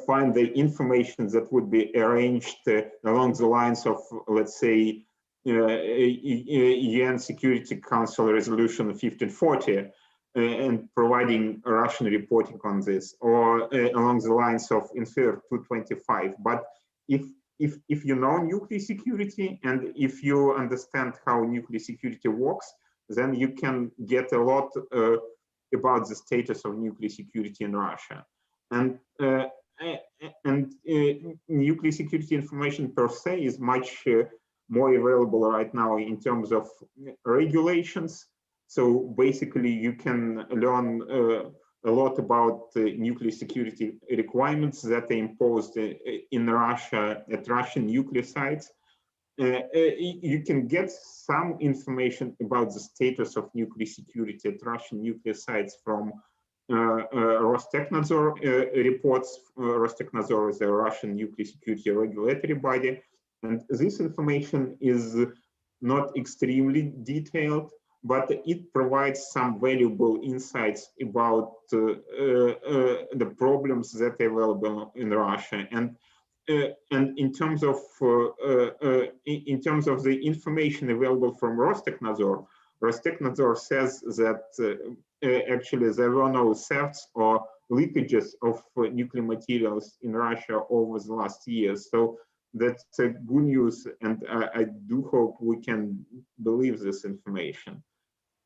find the information that would be arranged along the lines of, let's say, UN Security Council Resolution 1540 and providing Russian reporting on this, or along the lines of Infer 225. But if you know nuclear security and if you understand how nuclear security works, then you can get a lot about the status of nuclear security in Russia. And nuclear security information per se is much more available right now in terms of regulations. So basically, you can learn a lot about nuclear security requirements that are imposed in Russia at Russian nuclear sites. You can get some information about the status of nuclear security at Russian nuclear sites from Rostechnadzor reports. Rostechnadzor is a Russian nuclear security regulatory body, and this information is not extremely detailed, but it provides some valuable insights about the problems that are available in Russia. And in terms of the information available from Rostechnadzor, Rostechnadzor says that actually there were no thefts or leakages of nuclear materials in Russia over the last years. So that's good news, and I do hope we can believe this information.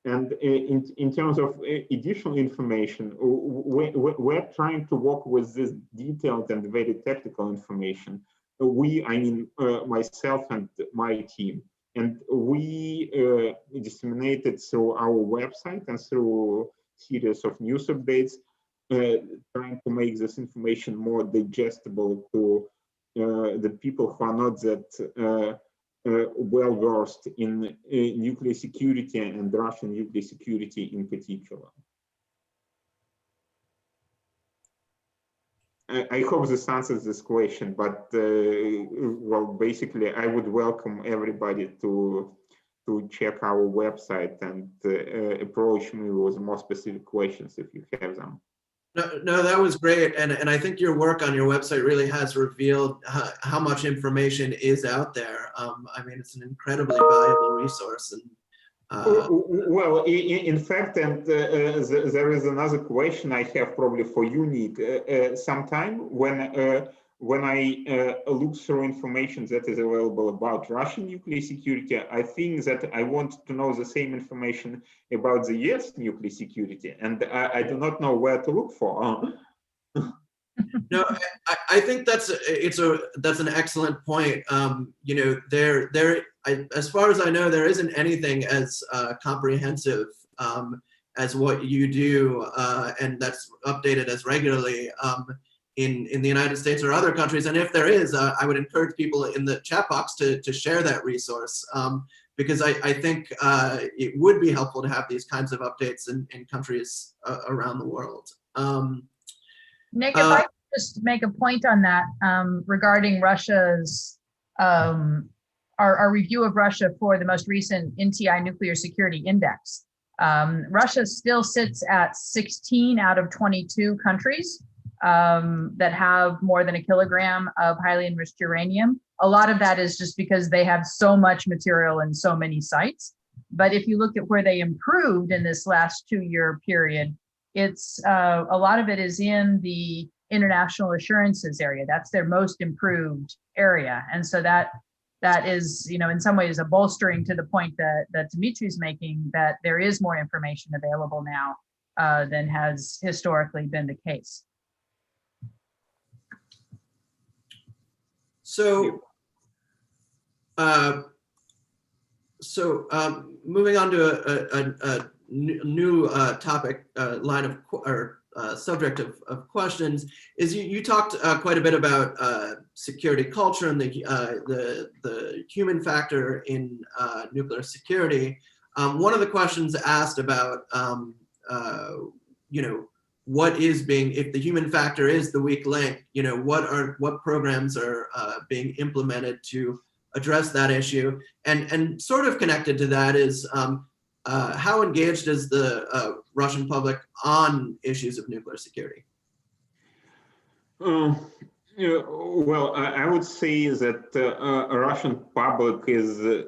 And in terms of additional information, we're trying to work with this detailed and very technical information. I mean myself and my team, and we disseminate it through our website and through series of news updates, trying to make this information more digestible to the people who are not that well versed in nuclear security and Russian nuclear security in particular. I hope this answers this question, but well, basically, I would welcome everybody to check our website and approach me with more specific questions if you have them. No, that was great, and I think your work on your website really has revealed how much information is out there. I mean, it's an incredibly valuable resource. And well, in fact, and there is another question I have probably for you, Nick. Sometime when I look through information that is available about Russian nuclear security, I think that I want to know the same information about the US nuclear security, and I do not know where to look for. No, I think that's an excellent point. You know, as far as I know, there isn't anything as comprehensive as what you do, and that's updated as regularly. in the United States or other countries? And if there is, I would encourage people in the chat box to share that resource, because I think it would be helpful to have these kinds of updates in countries around the world. Nick, if I could just make a point on that regarding Russia's, our review of Russia for the most recent NTI Nuclear Security Index. Russia still sits at 16 out of 22 countries that have more than 1 kilogram of highly enriched uranium. A lot of that is just because they have so much material in so many sites. But if you look at where they improved in this last 2-year period, it's a lot of it is in the international assurances area. That's their most improved area. And so that is, you know, in some ways a bolstering to the point that Dimitri's making, that there is more information available now than has historically been the case. So, moving on to a new topic, line of subject of questions, is you talked quite a bit about security culture and the human factor in nuclear security. One of the questions asked about, you know, what is being, if the human factor is the weak link, you know, what programs are being implemented to address that issue, and sort of connected to that is how engaged is the Russian public on issues of nuclear security? Yeah, well, I would say that Russian public is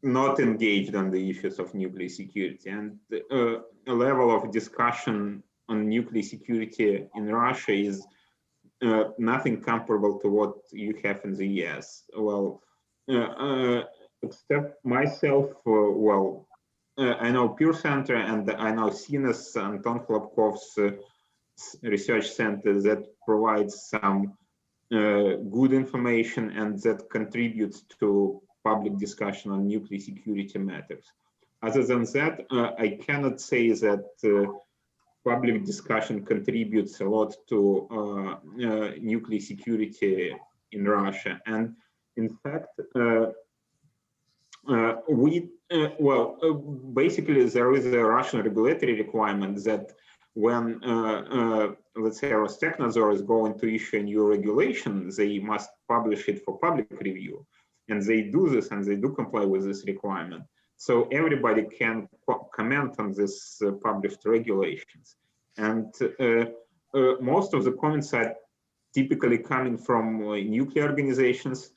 not engaged on the issues of nuclear security, and a level of discussion on nuclear security in Russia is nothing comparable to what you have in the US. Well, except myself, well, I know Peer Center and I know CNES, Anton Khlopkov's research center that provides some good information and that contributes to public discussion on nuclear security matters. Other than that, I cannot say that public discussion contributes a lot to nuclear security in Russia. And in fact, basically there is a Russian regulatory requirement that when, let's say, Rostechnadzor is going to issue a new regulation, they must publish it for public review. And they do this, and they do comply with this requirement. So everybody can comment on this published regulations. And most of the comments are typically coming from nuclear organizations.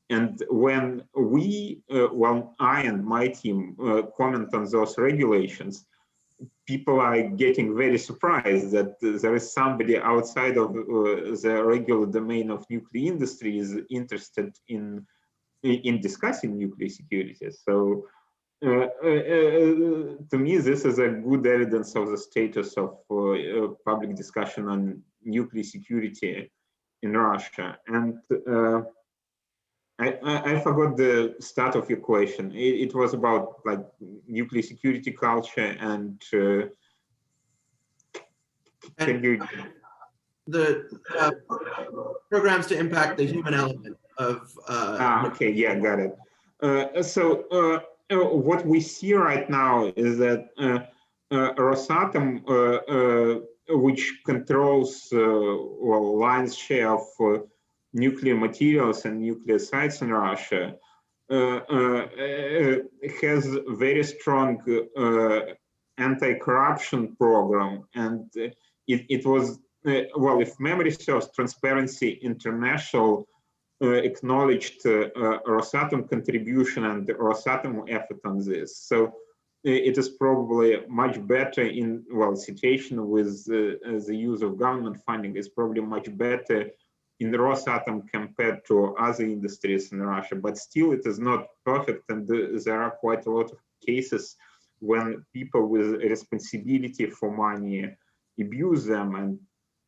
And when we, well, I and my team comment on those regulations, people are getting very surprised that there is somebody outside of the regular domain of nuclear industry is interested in discussing nuclear security. So to me, this is a good evidence of the status of public discussion on nuclear security in Russia. And I forgot the start of your question. It was about like nuclear security culture and can you... The programs to impact the human element of okay, yeah, got it. So what we see right now is that Rosatom, which controls well, lion's share of nuclear materials and nuclear sites in Russia, has a very strong anti-corruption program, and it was well, if memory serves, Transparency International acknowledged Rosatom contribution and the Rosatom effort on this. So it is probably much better in, well, situation with the use of government funding is probably much better in the Rosatom compared to other industries in Russia, but still it is not perfect, and there are quite a lot of cases when people with responsibility for money abuse them and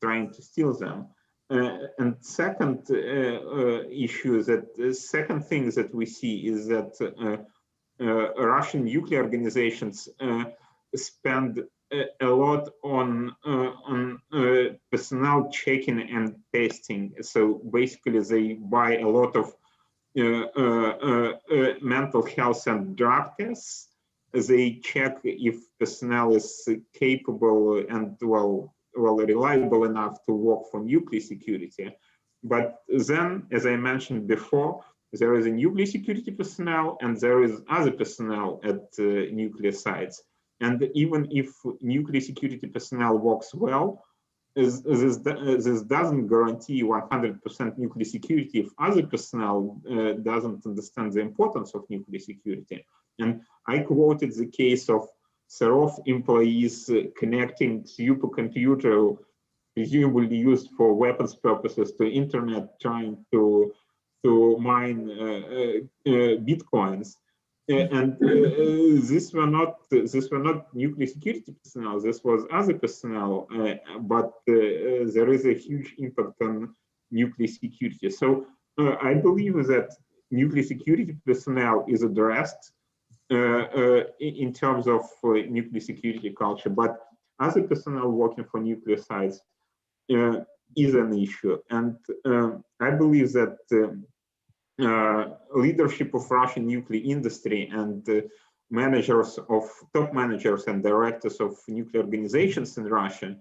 trying to steal them. And second issue, that second thing that we see is that Russian nuclear organizations spend a lot on personnel checking and testing. So basically, they buy a lot of mental health and drug tests. They check if personnel is capable and well reliable enough to work for nuclear security. But then, as I mentioned before, there is a nuclear security personnel and there is other personnel at nuclear sites. And even if nuclear security personnel works well, this doesn't guarantee 100% nuclear security if other personnel doesn't understand the importance of nuclear security. And I quoted the case of Serov employees connecting supercomputer presumably used for weapons purposes to internet, trying to mine bitcoins. And these were not nuclear security personnel. This was other personnel, but there is a huge impact on nuclear security. So I believe that nuclear security personnel is addressed in terms of nuclear security culture, but other personnel working for nuclear sites is an issue. And I believe that leadership of Russian nuclear industry and top managers and directors of nuclear organizations in Russia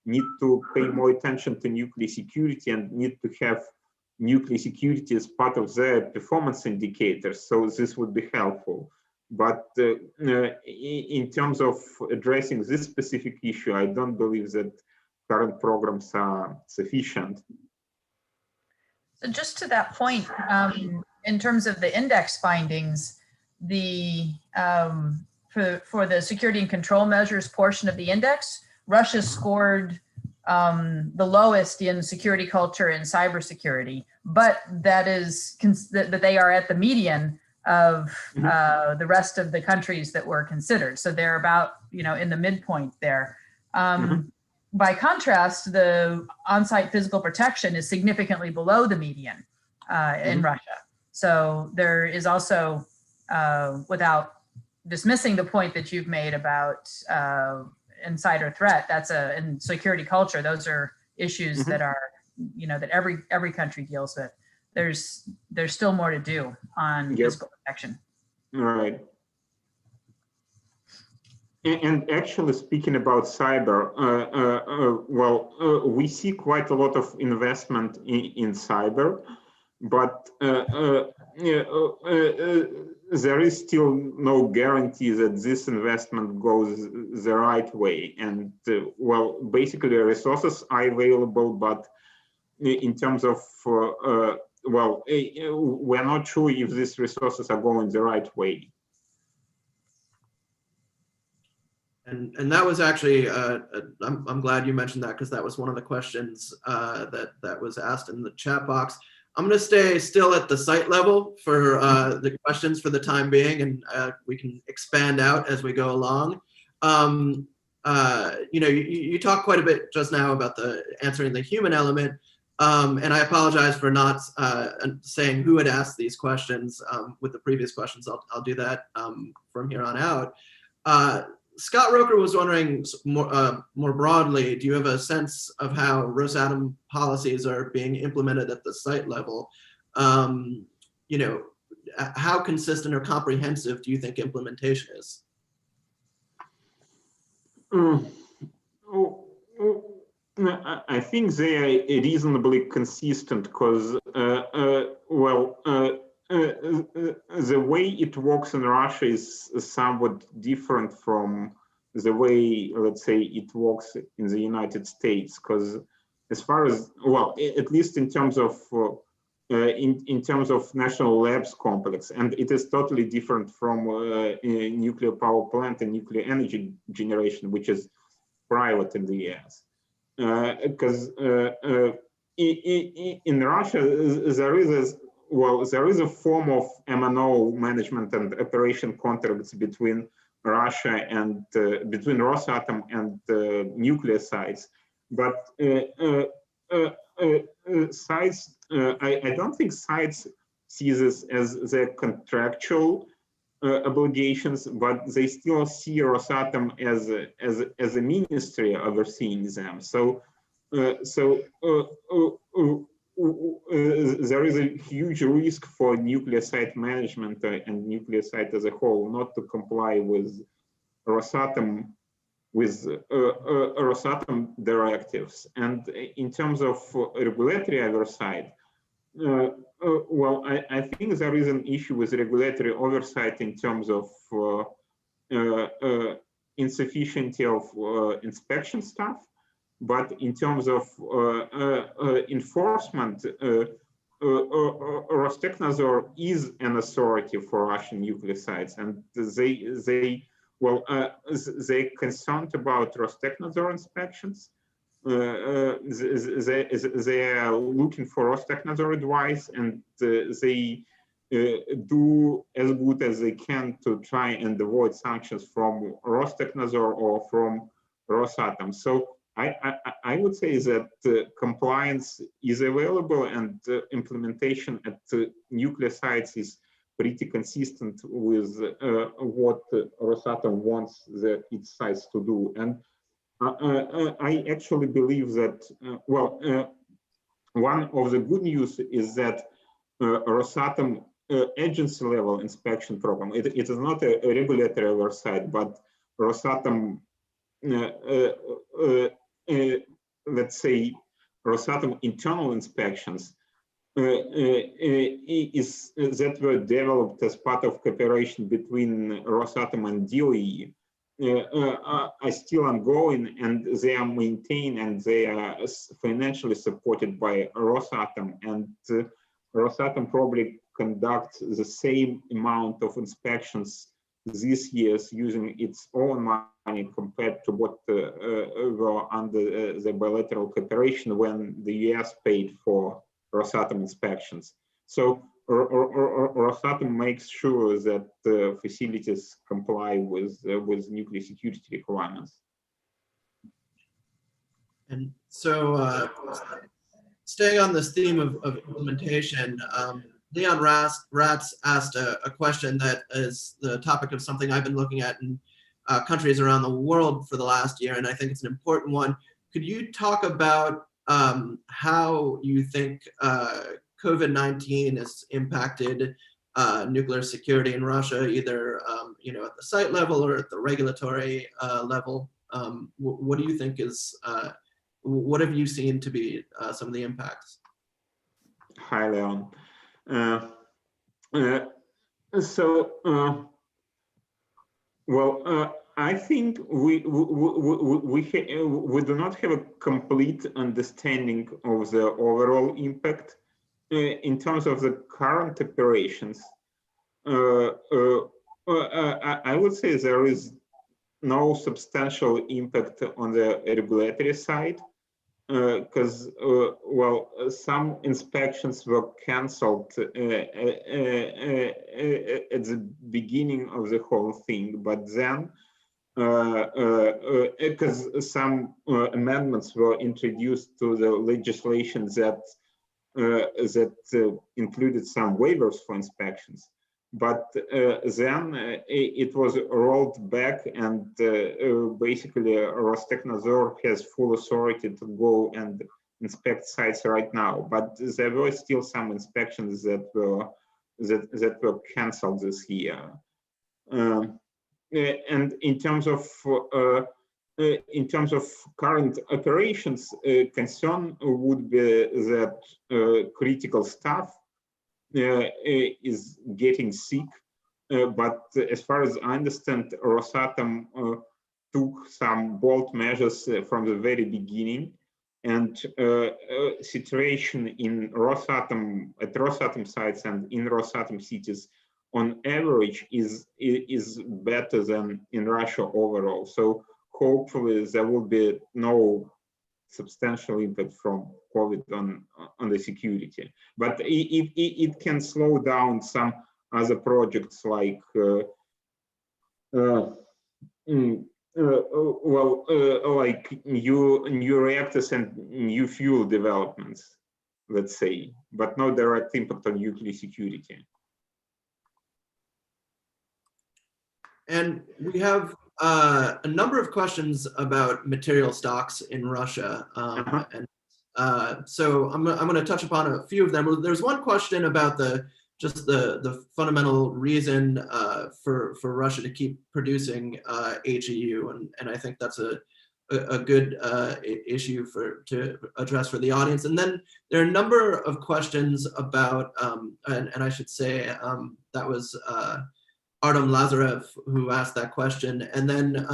need to pay more attention to nuclear security and need to have nuclear security as part of their performance indicators. So this would be helpful. But in terms of addressing this specific issue, I don't believe that current programs are sufficient. So just to that point, in terms of the index findings, the for the security and control measures portion of the index, Russia scored the lowest in security culture and cybersecurity, but that they are at the median of the rest of the countries that were considered. So they're about, in the midpoint there. By contrast, the on-site physical protection is significantly below the median in Russia. So there is also, without dismissing the point that you've made about insider threat, in security culture, those are issues that are, that every country deals with. There's still more to do on physical protection. Right. And actually, speaking about cyber, we see quite a lot of investment in cyber, but there is still no guarantee that this investment goes the right way. And basically, resources are available, but in terms of we're not sure if these resources are going the right way. And that was actually, I'm glad you mentioned that, because that was one of the questions that was asked in the chat box. I'm going to stay still at the site level for the questions for the time being, and we can expand out as we go along. You talked quite a bit just now about answering the human element, and I apologize for not saying who had asked these questions with the previous questions. I'll do that from here on out. Scott Roker was wondering more broadly, do you have a sense of how Rosatom policies are being implemented at the site level? How consistent or comprehensive do you think implementation is? I think they are reasonably consistent because, the way it works in Russia is somewhat different from the way, let's say, it works in the United States. Because as far as, at least in terms of national labs complex, and it is totally different from a nuclear power plant and nuclear energy generation, which is private in the US. Because in Russia, there is a form of M&O, management and operation contracts between Russia and between Rosatom and nuclear sites. But sites, I don't think sites see this as their contractual obligations, but they still see Rosatom as a ministry overseeing them. So there is a huge risk for nuclear site management and nuclear site as a whole not to comply with Rosatom directives. And in terms of regulatory oversight, well, I think there is an issue with regulatory oversight in terms of insufficiency of inspection staff, but in terms of enforcement, Rostechnadzor is an authority for Russian nuclear sites, and they're concerned about Rostechnadzor inspections. They are looking for Rostechnadzor advice, and they do as good as they can to try and avoid sanctions from Rostechnadzor or from Rosatom. So I would say that compliance is available, and implementation at nuclear sites is pretty consistent with what Rosatom wants its sites to do. And I actually believe that, one of the good news is that Rosatom agency level inspection program, it is not a regulatory oversight, but Rosatom, let's say, Rosatom internal inspections that were developed as part of cooperation between Rosatom and DOE are still ongoing, and they are maintained and they are financially supported by Rosatom. And Rosatom probably conducts the same amount of inspections this year using its own money compared to what were under the bilateral cooperation when the US paid for Rosatom inspections. So Rosatom makes sure that facilities comply with nuclear security requirements. And so, staying on this theme of implementation, Leon Ratz asked a question that is the topic of something I've been looking at in countries around the world for the last year, and I think it's an important one. Could you talk about how you think COVID-19 has impacted nuclear security in Russia, either at the site level or at the regulatory level? What do you think is, what have you seen to be some of the impacts? Hi, Leon. I think we do not have a complete understanding of the overall impact in terms of the current operations. I would say there is no substantial impact on the regulatory side, because some inspections were cancelled at the beginning of the whole thing, but then because some amendments were introduced to the legislation that included some waivers for inspections, but then it was rolled back, and basically Rostechnadzor has full authority to go and inspect sites right now. But there were still some inspections that were cancelled this year. And in terms of current operations, concern would be that critical staff is getting sick, but as far as I understand, Rosatom took some bold measures from the very beginning, and situation in Rosatom, at Rosatom sites and in Rosatom cities on average is better than in Russia overall. So hopefully there will be no substantial impact from COVID on the security, but it can slow down some other projects like like new reactors and new fuel developments, let's say, but no direct impact on nuclear security. And we have a number of questions about material stocks in Russia. So I'm going to touch upon a few of them. There's one question about just the fundamental reason for Russia to keep producing HEU, and I think that's a good issue to address for the audience. And then there are a number of questions about, and I should say that was Artem Lazarev who asked that question. And then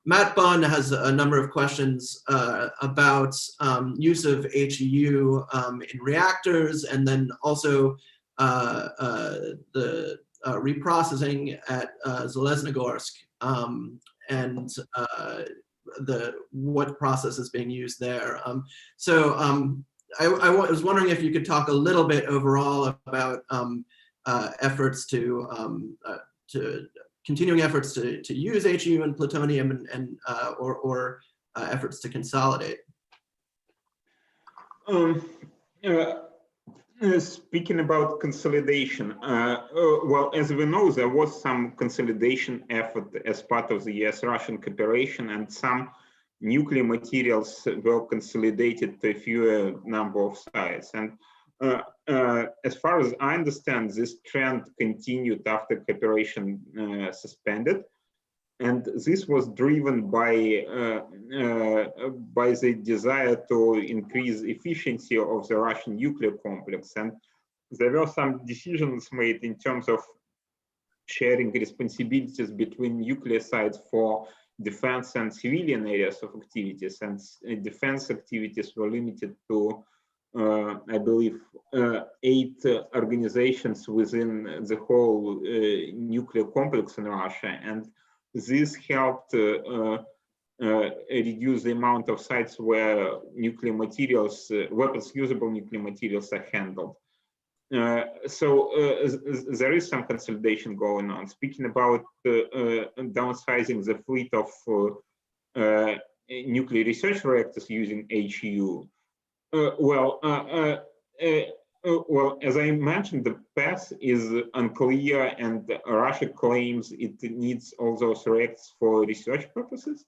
Matt Bunn has a number of questions about use of HEU in reactors, and then also the reprocessing at Zeleznogorsk, and what process is being used there. I was wondering if you could talk a little bit overall about efforts to continuing efforts to use HEU and plutonium, and or efforts to consolidate. Speaking about consolidation, well, as we know, there was some consolidation effort as part of the US-Russian cooperation, and some nuclear materials were consolidated to a fewer number of sites. And as far as I understand, this trend continued after cooperation suspended, and this was driven by the desire to increase efficiency of the Russian nuclear complex. And there were some decisions made in terms of sharing responsibilities between nuclear sites for defense and civilian areas of activities. And defense activities were limited to I believe 8 organizations within the whole nuclear complex in Russia, and this helped reduce the amount of sites where nuclear materials, weapons usable nuclear materials, are handled. So there is some consolidation going on. Speaking about downsizing the fleet of nuclear research reactors using HEU. Well, as I mentioned, the path is unclear, and Russia claims it needs all those reactors for research purposes.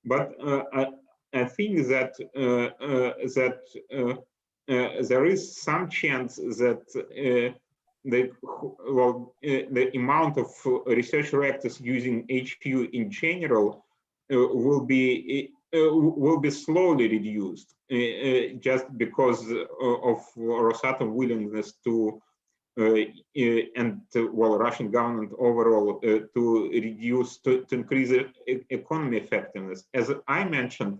But I think that there is some chance that the amount of research reactors using HEU in general will be slowly reduced, just because of Rosatom willingness to Russian government overall to increase economy effectiveness. As I mentioned,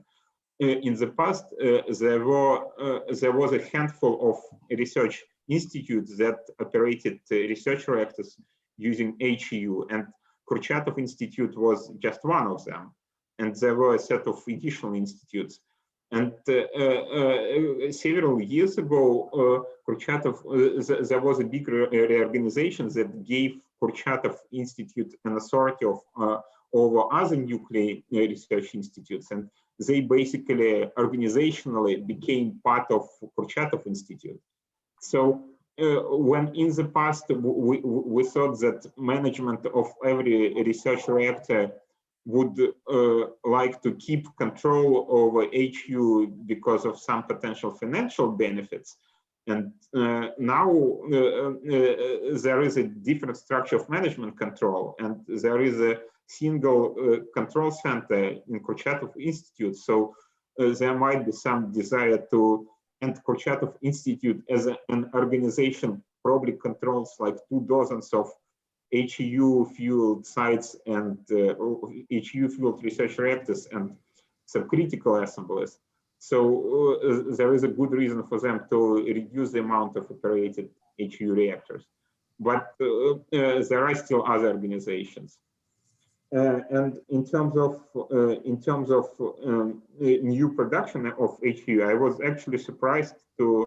in the past there was a handful of research institutes that operated research reactors using HEU, and Kurchatov Institute was just one of them. And there were a set of additional institutes. And several years ago, Kurchatov, there was a big reorganization that gave Kurchatov Institute an authority over other nuclear research institutes. And they basically organizationally became part of Kurchatov Institute. So when in the past we thought that management of every research reactor would like to keep control over HEU because of some potential financial benefits. And now there is a different structure of management control, and there is a single control center in Kurchatov Institute. So there might be some desire to, and Kurchatov Institute as an organization probably controls like 2 dozens of HEU fueled sites and HEU fueled research reactors and some critical assemblies. So there is a good reason for them to reduce the amount of operated HEU reactors. But there are still other organizations. And in terms of new production of HEU, I was actually surprised to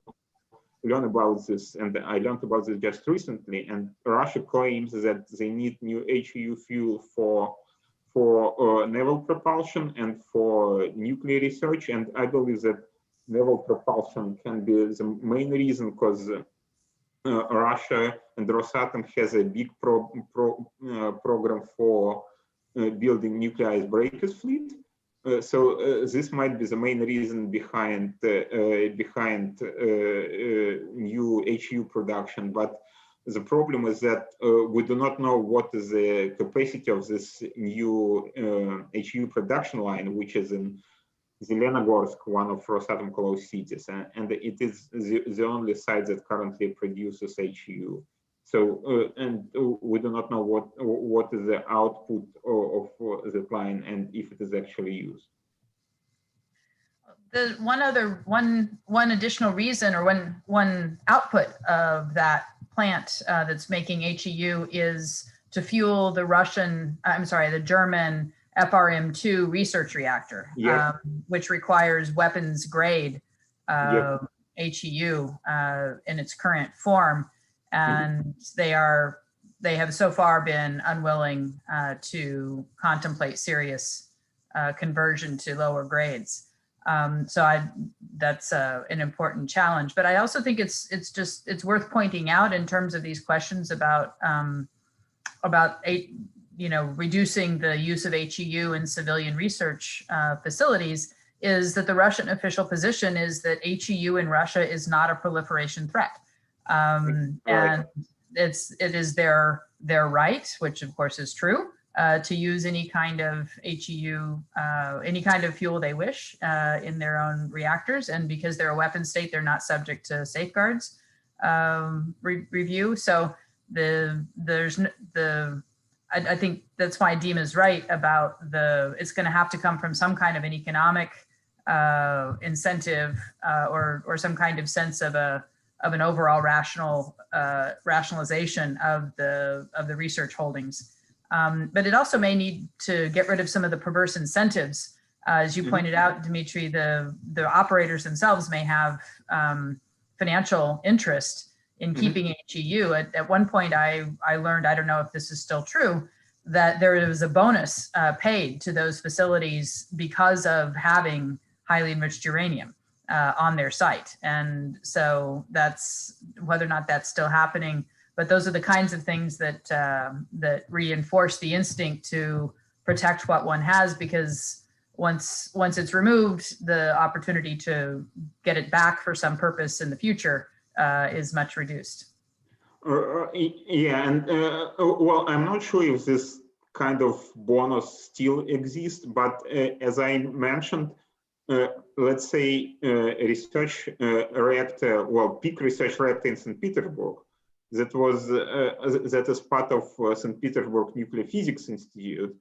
learn about this, and I learned about this just recently. And Russia claims that they need new HEU fuel for naval propulsion and for nuclear research. And I believe that naval propulsion can be the main reason, because Russia and Rosatom has a big program for building nuclear icebreakers fleet. So this might be the main reason behind new HU production. But the problem is that we do not know what is the capacity of this new HU production line, which is in Zelenogorsk, one of Rosatom closed cities, and it is the only site that currently produces HU. So, and we do not know what is the output of the line and if it is actually used. The one additional reason, or one output of that plant that's making HEU is to fuel the the German FRM2 research reactor, which requires weapons grade HEU in its current form. And they have so far been unwilling to contemplate serious conversion to lower grades. So that's an important challenge. But I also think it's worth pointing out in terms of these questions about reducing the use of HEU in civilian research facilities, is that the Russian official position is that HEU in Russia is not a proliferation threat. And it is their right, which of course is true, to use any kind of HEU, any kind of fuel they wish in their own reactors. And because they're a weapon state, they're not subject to safeguards review. So I think that's why Dima is right about it's going to have to come from some kind of an economic incentive or some kind of sense of an overall rationalization of the research holdings. But it also may need to get rid of some of the perverse incentives. As you pointed out, Dmitry, the operators themselves may have financial interest in keeping HEU. At one point, I learned, I don't know if this is still true, that there was a bonus paid to those facilities because of having highly enriched uranium on their site. And so that's whether or not that's still happening. But those are the kinds of things that reinforce the instinct to protect what one has, because once it's removed, the opportunity to get it back for some purpose in the future is much reduced. Yeah, and well, I'm not sure if this kind of bonus still exists, but as I mentioned, let's say a research reactor, peak research reactor in St. Petersburg, that is part of St. Petersburg Nuclear Physics Institute.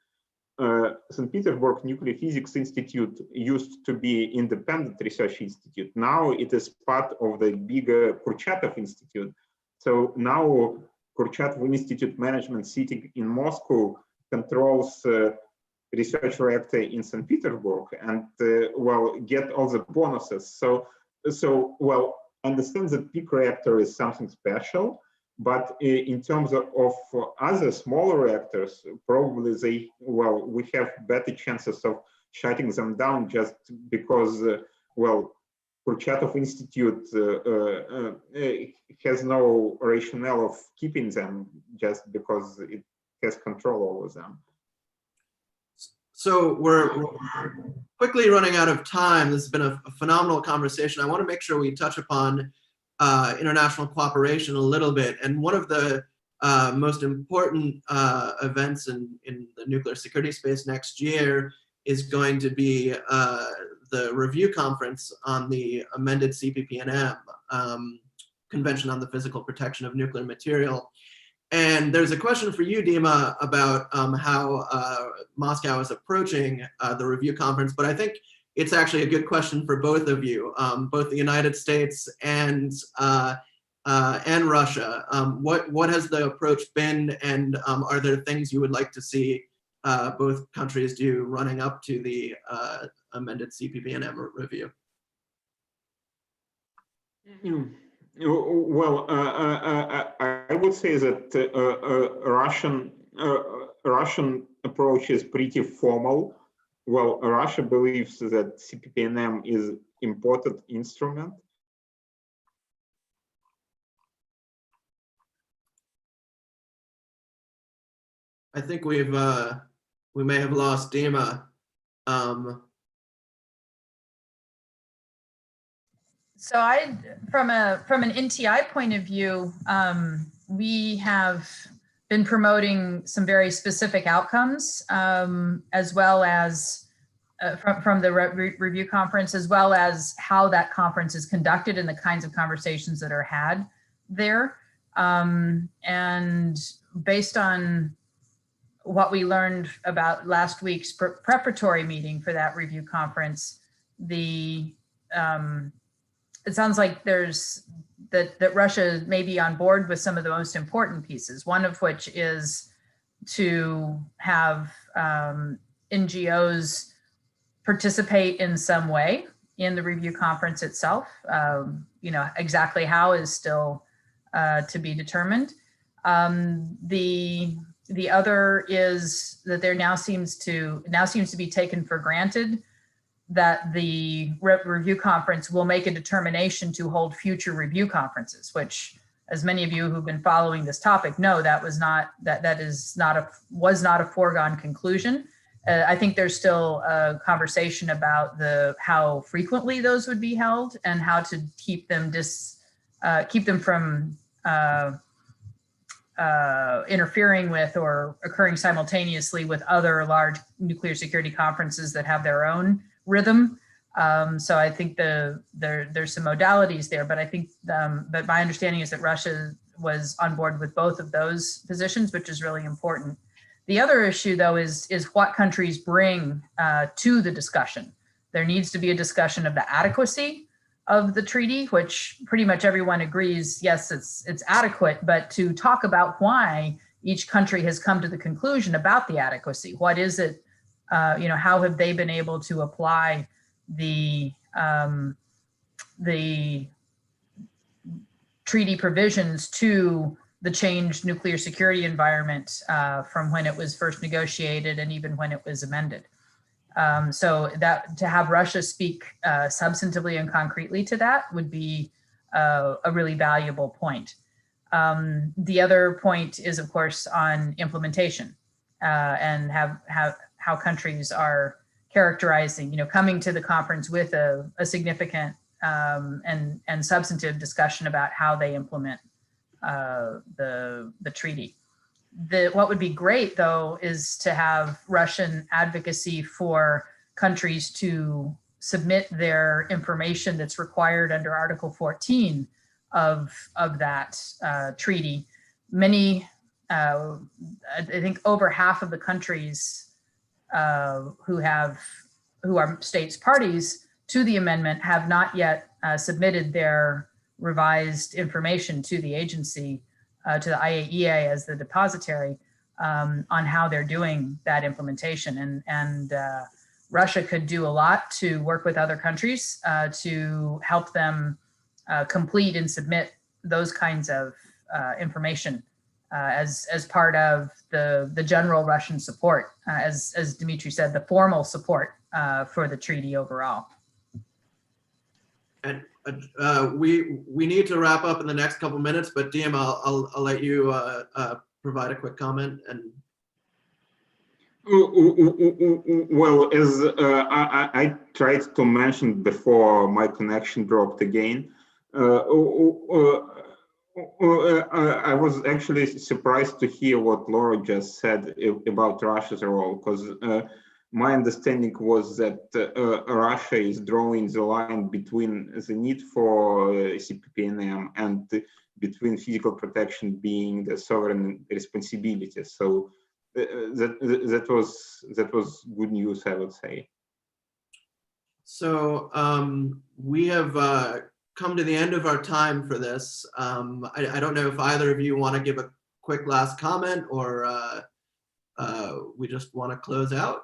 St. Petersburg Nuclear Physics Institute used to be independent research institute. Now it is part of the bigger Kurchatov Institute. So now Kurchatov Institute management sitting in Moscow controls research reactor in St. Petersburg and get all the bonuses. So understand that peak reactor is something special. But in terms of other smaller reactors, probably we have better chances of shutting them down just because, Kurchatov Institute has no rationale of keeping them just because it has control over them. So we're quickly running out of time. This has been a phenomenal conversation. I want to make sure we touch upon international cooperation a little bit. And one of the most important events in the nuclear security space next year is going to be the review conference on the amended CPPNM, Convention on the Physical Protection of Nuclear Material. And there's a question for you, Dima, about how Moscow is approaching the review conference, but I think it's actually a good question for both of you, both the United States and Russia. What has the approach been, and are there things you would like to see both countries do running up to the amended CPPNM review? Well, I would say that Russian approach is pretty formal. Well, Russia believes that CPPNM is an important instrument. I think we've we may have lost Dima. So from an NTI point of view, we have been promoting some very specific outcomes, as well as from the review conference, as well as how that conference is conducted and the kinds of conversations that are had there. And based on what we learned about last week's preparatory meeting for that review conference, it sounds like that Russia may be on board with some of the most important pieces, one of which is to have NGOs participate in some way in the review conference itself. Exactly how is still to be determined. The other is that there now seems to be taken for granted that the review conference will make a determination to hold future review conferences, which, as many of you who've been following this topic know, was not a foregone conclusion. I think there's still a conversation about how frequently those would be held and how to keep them from interfering with or occurring simultaneously with other large nuclear security conferences that have their own rhythm. So I think there's some modalities there, but I think but my understanding is that Russia was on board with both of those positions, which is really important. The other issue, though, is what countries bring to the discussion. There needs to be a discussion of the adequacy of the treaty, which pretty much everyone agrees, yes, it's adequate, but to talk about why each country has come to the conclusion about the adequacy. What is it? How have they been able to apply the treaty provisions to the changed nuclear security environment from when it was first negotiated and even when it was amended. So that to have Russia speak substantively and concretely to that would be a really valuable point. The other point is, of course, on implementation and how countries are characterizing, coming to the conference with a significant and substantive discussion about how they implement the treaty. What would be great, though, is to have Russian advocacy for countries to submit their information that's required under Article 14 of that treaty. Many, I think over half of the countries who are states parties to the amendment have not yet submitted their revised information to the agency, to the IAEA as the depository, on how they're doing that implementation. And Russia could do a lot to work with other countries to help them complete and submit those kinds of information as part of the general Russian support, as Dmitry said, the formal support for the treaty overall. And we need to wrap up in the next couple minutes, but Dima, I'll let you provide a quick comment. And well, as I tried to mention before, my connection dropped again. I was actually surprised to hear what Laura just said about Russia's role, because my understanding was that Russia is drawing the line between the need for CPPNM and between physical protection being the sovereign responsibility. So that was good news, I would say. so we have come to the end of our time for this. I don't know if either of you want to give a quick last comment, or we just want to close out.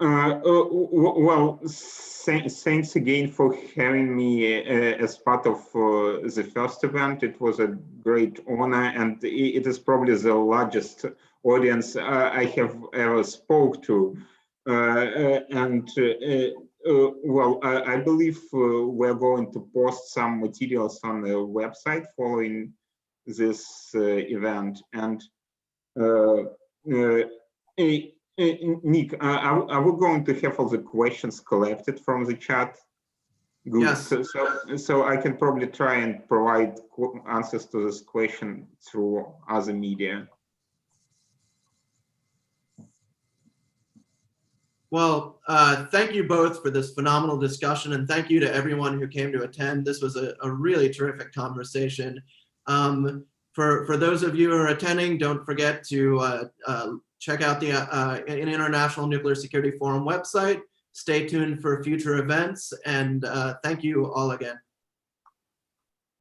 Well, thanks again for having me as part of the first event. It was a great honor, and it is probably the largest audience I have ever spoke to. Well, I believe we're going to post some materials on the website following this event, and Nick, are we going to have all the questions collected from the chat? Good. Yes. So I can probably try and provide answers to this question through other media. Well, thank you both for this phenomenal discussion, and thank you to everyone who came to attend. This was a really terrific conversation. For those of you who are attending, don't forget to check out the International Nuclear Security Forum website. Stay tuned for future events, and thank you all again.